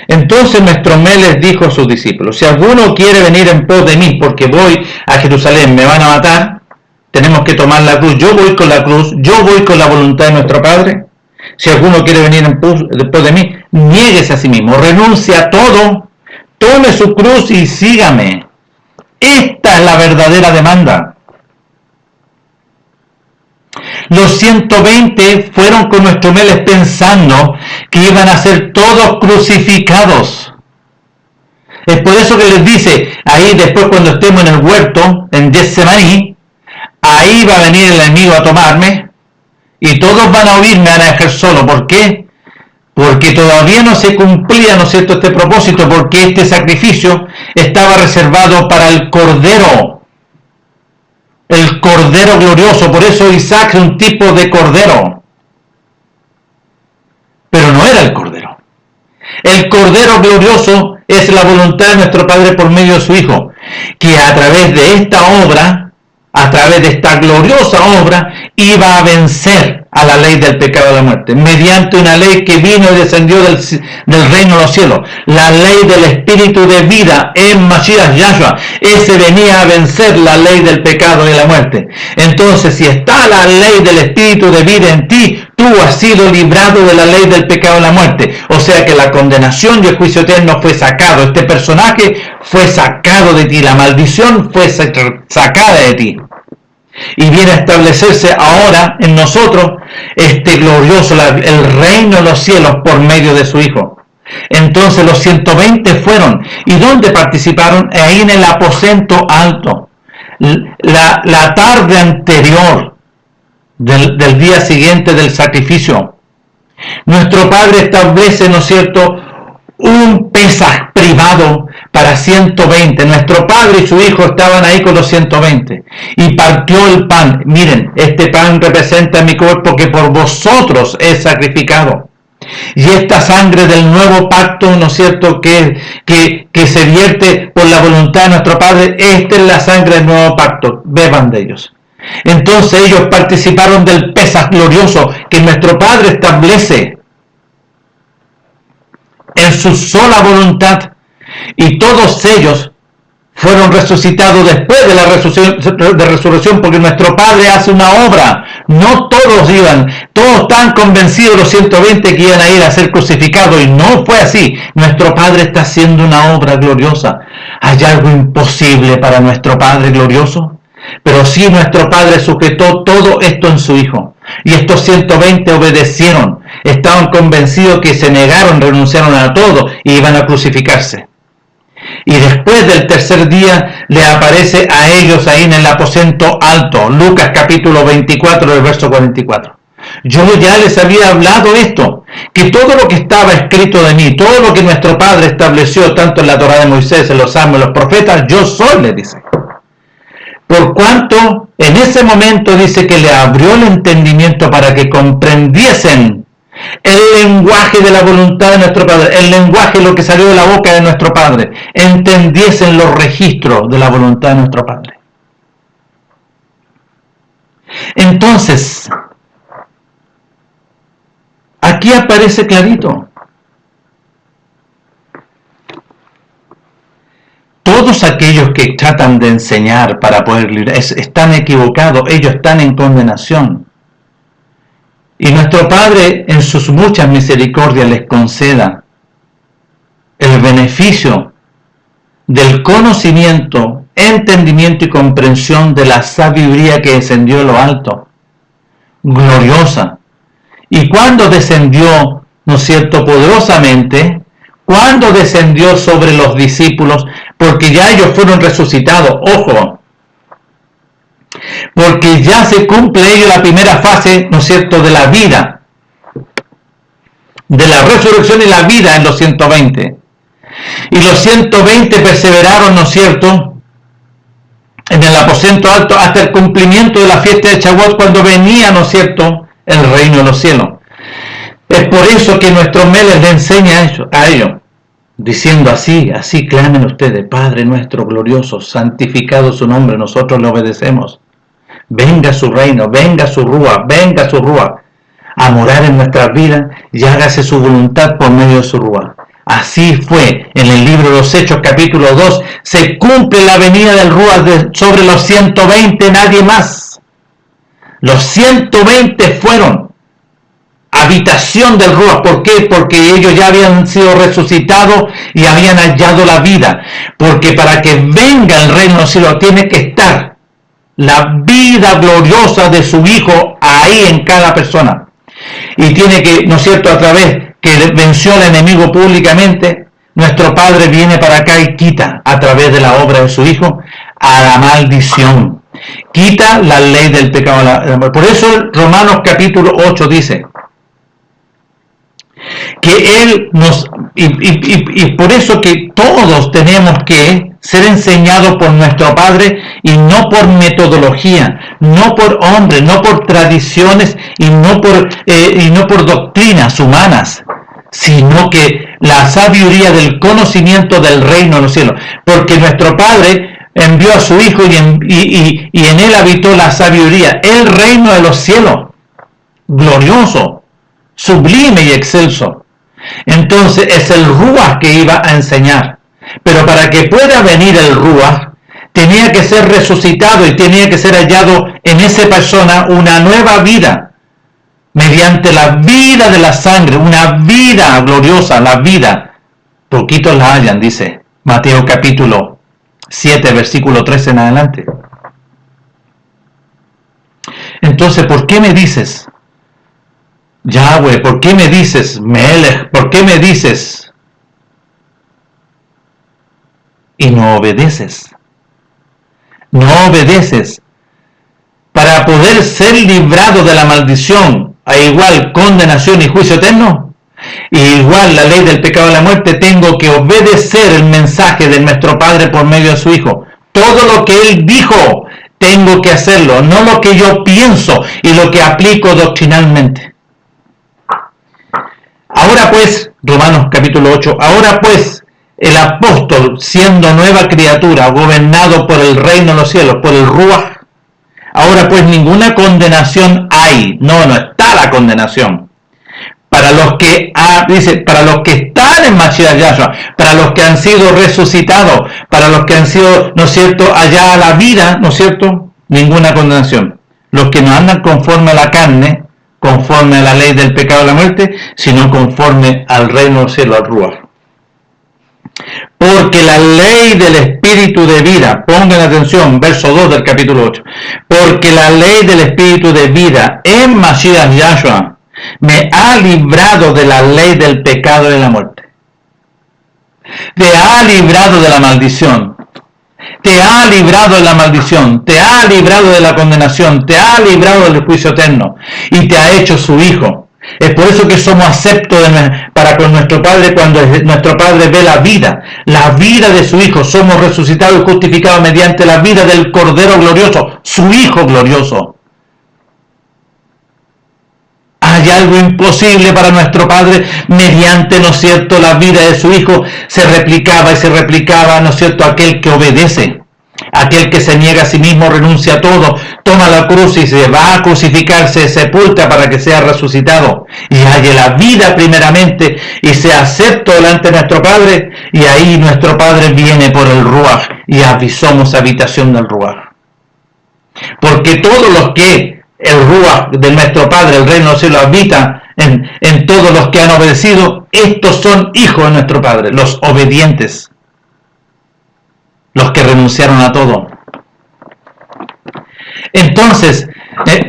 Entonces nuestro Melech dijo a sus discípulos: si alguno quiere venir en pos de mí, porque voy a Jerusalén, me van a matar, tenemos que tomar la cruz. Yo voy con la cruz, yo voy con la voluntad de nuestro Padre. Si alguno quiere venir en pos de mí, niéguese a sí mismo, renuncie a todo, tome su cruz y sígame. Esta es la verdadera demanda. Los 120 fueron con nuestro Melech pensando que iban a ser todos crucificados. Es por eso que les dice, ahí después cuando estemos en el huerto, en Getsemaní, ahí va a venir el enemigo a tomarme, y todos van a oírme, van a dejar solo. ¿Por qué? Porque todavía no se cumplía, ¿no es cierto?, este propósito, porque este sacrificio estaba reservado para el Cordero glorioso. Por eso Isaac es un tipo de cordero, pero no era el Cordero. El Cordero glorioso es la voluntad de nuestro Padre por medio de su Hijo, que a través de esta obra, a través de esta gloriosa obra, iba a vencer a la ley del pecado y la muerte, mediante una ley que vino y descendió del reino de los cielos, la ley del espíritu de vida en Mashiach Yahshua. Ese venía a vencer la ley del pecado y la muerte. Entonces, si está la ley del espíritu de vida en ti, tú has sido librado de la ley del pecado y la muerte. O sea que la condenación y el juicio eterno fue sacado. Este personaje fue sacado de ti, la maldición fue sacada de ti. Y viene a establecerse ahora en nosotros este glorioso, el reino de los cielos por medio de su Hijo. Entonces los 120 fueron. ¿Y dónde participaron? Ahí en el aposento alto. La tarde anterior del día siguiente del sacrificio, nuestro Padre establece, ¿no es cierto?, un Pesaj privado para 120. Nuestro Padre y su Hijo estaban ahí con los 120 y partió el pan. Miren, este pan representa mi cuerpo que por vosotros es sacrificado. Y esta sangre del nuevo pacto, ¿no es cierto?, que se vierte por la voluntad de nuestro Padre, esta es la sangre del nuevo pacto, beban de ellos. Entonces ellos participaron del Pesaj glorioso que nuestro Padre establece en su sola voluntad, y todos ellos fueron resucitados después de la resurrección, porque nuestro Padre hace una obra. No todos iban, todos estaban convencidos, los 120, que iban a ir a ser crucificados, y no fue así. Nuestro Padre está haciendo una obra gloriosa. ¿Hay algo imposible para nuestro Padre glorioso? Pero sí, nuestro Padre sujetó todo esto en su Hijo, y estos 120 obedecieron, estaban convencidos que se negaron, renunciaron a todo y iban a crucificarse. Y después del tercer día le aparece a ellos ahí en el aposento alto. Lucas capítulo 24, del verso 44. Yo ya les había hablado esto, que todo lo que estaba escrito de mí, todo lo que nuestro Padre estableció, tanto en la Torá de Moisés, en los Salmos, en los profetas, yo soy, le dice. Por cuanto en ese momento dice que le abrió el entendimiento para que comprendiesen el lenguaje de la voluntad de nuestro Padre, el lenguaje, lo que salió de la boca de nuestro Padre, entendiesen los registros de la voluntad de nuestro Padre. Entonces, aquí aparece clarito. Todos aquellos que tratan de enseñar para poder librar están equivocados, ellos están en condenación. Y nuestro Padre en sus muchas misericordias les conceda el beneficio del conocimiento, entendimiento y comprensión de la sabiduría que descendió de lo alto, gloriosa. Y cuando descendió, ¿no es cierto?, poderosamente, ¿Cuándo descendió sobre los discípulos? Porque ya ellos fueron resucitados. Ojo, porque ya se cumple ello la primera fase, ¿no es cierto?, de la vida, de la resurrección y la vida en los 120. Y los 120 perseveraron, ¿no es cierto?, en el aposento alto hasta el cumplimiento de la fiesta de Shavuot, cuando venía, ¿no es cierto?, el reino de los cielos. Es por eso que nuestro Melech le enseña a ellos, diciendo así clamen ustedes: Padre nuestro glorioso, santificado su nombre, nosotros le obedecemos. Venga su reino, venga su Rúa, a morar en nuestras vidas y hágase su voluntad por medio de su Rúa. Así fue en el libro de los Hechos, capítulo 2, se cumple la venida del Rúa sobre los 120, nadie más. Los 120 fueron habitación del Rúa. ¿Por qué? Porque ellos ya habían sido resucitados y habían hallado la vida. Porque para que venga el reino de los cielos tiene que estar la vida gloriosa de su Hijo ahí en cada persona. Y tiene que, ¿no es cierto?, a través que venció al enemigo públicamente, nuestro Padre viene para acá y quita, a través de la obra de su Hijo, a la maldición. Quita la ley del pecado. Por eso Romanos capítulo 8 dice que Él nos... Y por eso que todos tenemos que ser enseñados por nuestro Padre, y no por metodología, no por hombres, no por tradiciones y no por doctrinas humanas, sino que la sabiduría del conocimiento del reino de los cielos. Porque nuestro Padre envió a su Hijo y en Él habitó la sabiduría, el reino de los cielos, glorioso, sublime y excelso. Entonces es el Ruach que iba a enseñar. Pero para que pueda venir el Ruach, tenía que ser resucitado y tenía que ser hallado en esa persona una nueva vida, mediante la vida de la sangre, una vida gloriosa, la vida. Poquitos la hallan, dice Mateo capítulo 7, versículo 13 en adelante. Entonces, ¿por qué me dices, Yahweh? ¿Por qué me dices, Melech? ¿Por qué me dices y no obedeces? No obedeces. Para poder ser librado de la maldición, a igual condenación y juicio eterno, y igual la ley del pecado de la muerte, tengo que obedecer el mensaje de nuestro Padre por medio de su Hijo. Todo lo que Él dijo, tengo que hacerlo, no lo que yo pienso y lo que aplico doctrinalmente. Ahora pues, Romanos capítulo 8, ahora pues, el apóstol, siendo nueva criatura, gobernado por el reino de los cielos, por el Ruach, ahora pues ninguna condenación hay. No está la condenación. Para los que, para los que están en Mashiach Yahshua, para los que han sido resucitados, para los que han sido, ¿no es cierto?, allá a la vida, ¿no es cierto?, ninguna condenación. Los que no andan conforme a la carne, conforme a la ley del pecado de la muerte, sino conforme al reino del cielo, al Ruach. Porque la ley del espíritu de vida, pongan atención, verso 2 del capítulo 8, porque la ley del espíritu de vida en Mashiach Yahshua me ha librado de la ley del pecado y de la muerte. Te ha librado de la maldición. Te ha librado de la maldición. Te ha librado de la condenación. Te ha librado del juicio eterno. Y te ha hecho su hijo. Es por eso que somos aceptos para con nuestro Padre cuando nuestro Padre ve la vida de su Hijo. Somos resucitados y justificados mediante la vida del Cordero glorioso, su Hijo glorioso. Hay algo imposible para nuestro Padre mediante, ¿no es cierto?, la vida de su Hijo. Se replicaba y se replicaba, ¿no es cierto?, aquel que obedece. Aquel que se niega a sí mismo, renuncia a todo, toma la cruz y se va a crucificar, se sepulta para que sea resucitado y halle la vida primeramente y sea acepto delante de nuestro Padre, y ahí nuestro Padre viene por el Ruach y somos habitación del Ruach. Porque todos los que el Ruach de nuestro Padre, el reino de los cielos, habita en todos los que han obedecido, estos son hijos de nuestro Padre, los obedientes. Los que renunciaron a todo. Entonces,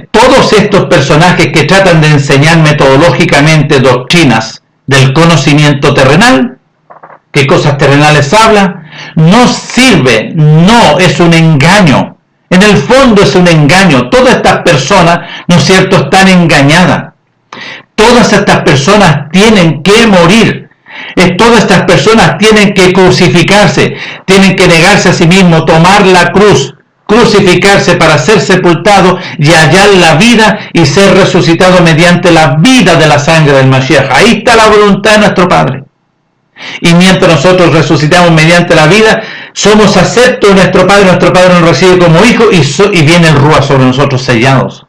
todos estos personajes que tratan de enseñar metodológicamente doctrinas del conocimiento terrenal, ¿Qué cosas terrenales habla? No sirve, no, es un engaño. En el fondo es un engaño. Todas estas personas, ¿no es cierto?, están engañadas. Todas estas personas tienen que morir. Todas estas personas tienen que crucificarse, tienen que negarse a sí mismos, tomar la cruz, crucificarse para ser sepultado y hallar la vida y ser resucitado mediante la vida de la sangre del Mashiach. Ahí está la voluntad de nuestro Padre. Y mientras nosotros resucitamos mediante la vida, somos aceptos de nuestro Padre nos recibe como hijo y viene el Ruach sobre nosotros sellados.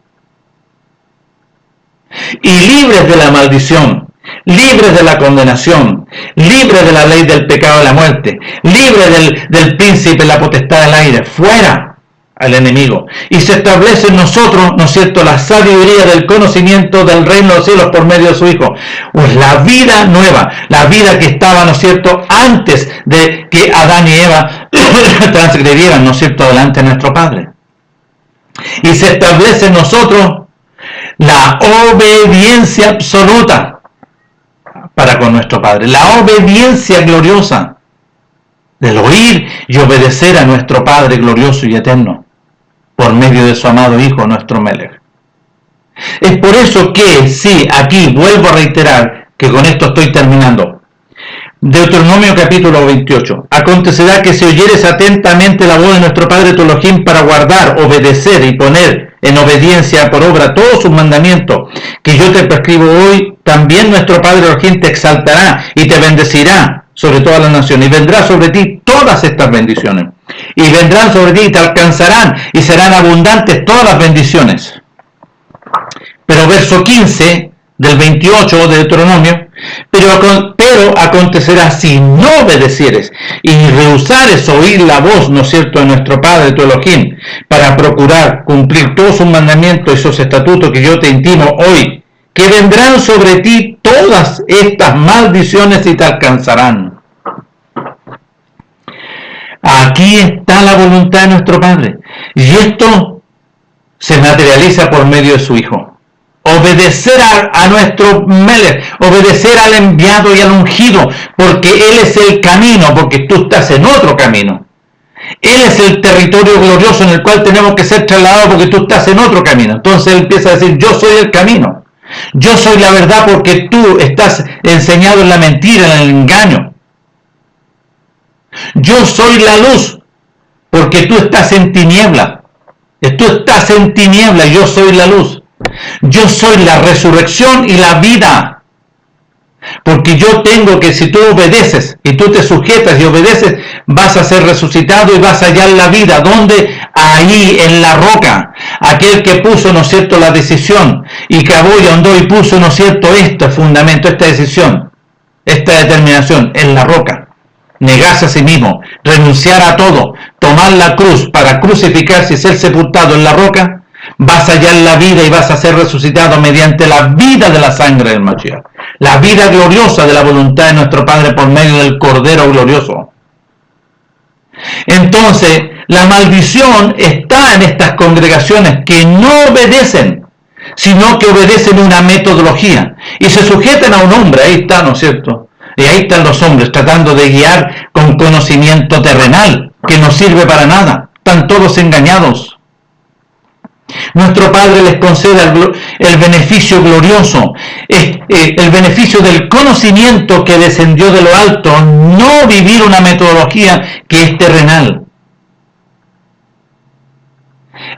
Y libres de la maldición, libres de la condenación, libres de la ley del pecado y la muerte, libres del príncipe de la potestad del aire, fuera al enemigo. Y se establece en nosotros, ¿no es cierto?, la sabiduría del conocimiento del reino de los cielos por medio de su Hijo. Pues la vida nueva, la vida que estaba, ¿no es cierto?, antes de que Adán y Eva transgredieran, ¿no es cierto?, delante de nuestro Padre. Y se establece en nosotros la obediencia absoluta para con nuestro Padre, la obediencia gloriosa del oír y obedecer a nuestro Padre glorioso y eterno por medio de su amado Hijo, nuestro Melech. Es por eso que, sí, aquí vuelvo a reiterar, que con esto estoy terminando. Deuteronomio capítulo 28. Acontecerá que si oyeres atentamente la voz de nuestro Padre tu Elohim para guardar, obedecer y poner en obediencia por obra todos sus mandamientos que yo te prescribo hoy, también nuestro Padre Elohim te exaltará y te bendecirá sobre todas las naciones, y vendrá sobre ti todas estas bendiciones, y vendrán sobre ti y te alcanzarán, y serán abundantes todas las bendiciones. Pero verso 15 del 28 de Deuteronomio, pero acontecerá si no obedecieres y rehusares oír la voz, ¿no es cierto?, de nuestro Padre tu Elohim, para procurar cumplir todos sus mandamientos y sus estatutos que yo te intimo hoy, que vendrán sobre ti todas estas maldiciones y te alcanzarán. Aquí está la voluntad de nuestro Padre. Y esto se materializa por medio de su Hijo. Obedecer a nuestro Melech, obedecer al enviado y al ungido, porque Él es el camino, porque tú estás en otro camino. Él es el territorio glorioso en el cual tenemos que ser trasladados, porque tú estás en otro camino. Entonces Él empieza a decir, yo soy el camino. Yo soy la verdad porque tú estás enseñado en la mentira, en el engaño. Yo soy la luz porque tú estás en tiniebla. Tú estás en tiniebla y yo soy la luz. Yo soy la resurrección y la vida. Porque yo tengo que, si tú obedeces y tú te sujetas y obedeces, vas a ser resucitado y vas a hallar la vida. ¿Dónde? Ahí en la roca. Aquel que puso, ¿no es cierto?, la decisión y cavó y ahondó y puso, ¿no es cierto?, este fundamento, esta decisión, esta determinación en la roca. Negarse a sí mismo, renunciar a todo, tomar la cruz para crucificarse y ser sepultado en la roca, vas a hallar la vida y vas a ser resucitado mediante la vida de la sangre del Mashiach, la vida gloriosa de la voluntad de nuestro Padre por medio del Cordero glorioso. Entonces, la maldición está en estas congregaciones que no obedecen, sino que obedecen una metodología y se sujetan a un hombre. Ahí está, ¿no es cierto? Y ahí están los hombres tratando de guiar con conocimiento terrenal que no sirve para nada. Están todos engañados. Nuestro Padre les concede el beneficio glorioso, el beneficio del conocimiento que descendió de lo alto, no vivir una metodología que es terrenal.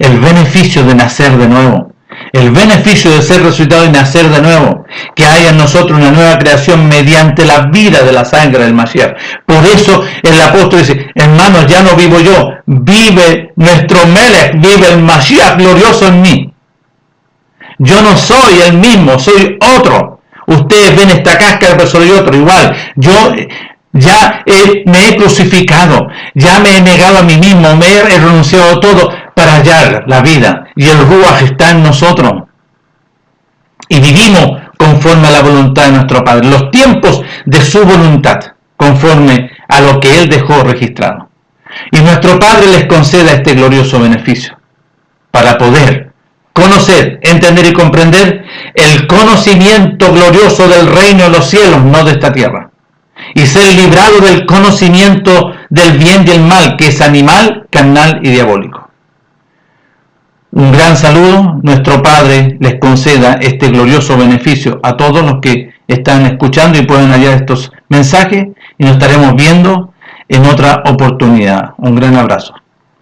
El beneficio de nacer de nuevo, el beneficio de ser resucitado y nacer de nuevo, que haya en nosotros una nueva creación mediante la vida de la sangre del Mashiach. Por eso el apóstol dice, hermanos, ya no vivo yo, vive nuestro Melech, vive el Mashiach glorioso en mí. Yo no soy el mismo, soy otro. Ustedes ven esta cáscara, pero soy otro, igual. Yo ya me he crucificado, ya me he negado a mí mismo, me he renunciado a todo para hallar la vida. Y el Ruach está en nosotros. Y vivimos conforme a la voluntad de nuestro Padre, los tiempos de su voluntad, conforme a lo que Él dejó registrado. Y nuestro Padre les conceda este glorioso beneficio, para poder conocer, entender y comprender el conocimiento glorioso del reino de los cielos, no de esta tierra. y ser librado del conocimiento del bien y el mal, que es animal, carnal y diabólico. Un gran saludo, nuestro Padre les conceda este glorioso beneficio a todos los que están escuchando y pueden hallar estos mensajes, y nos estaremos viendo en otra oportunidad. Un gran abrazo.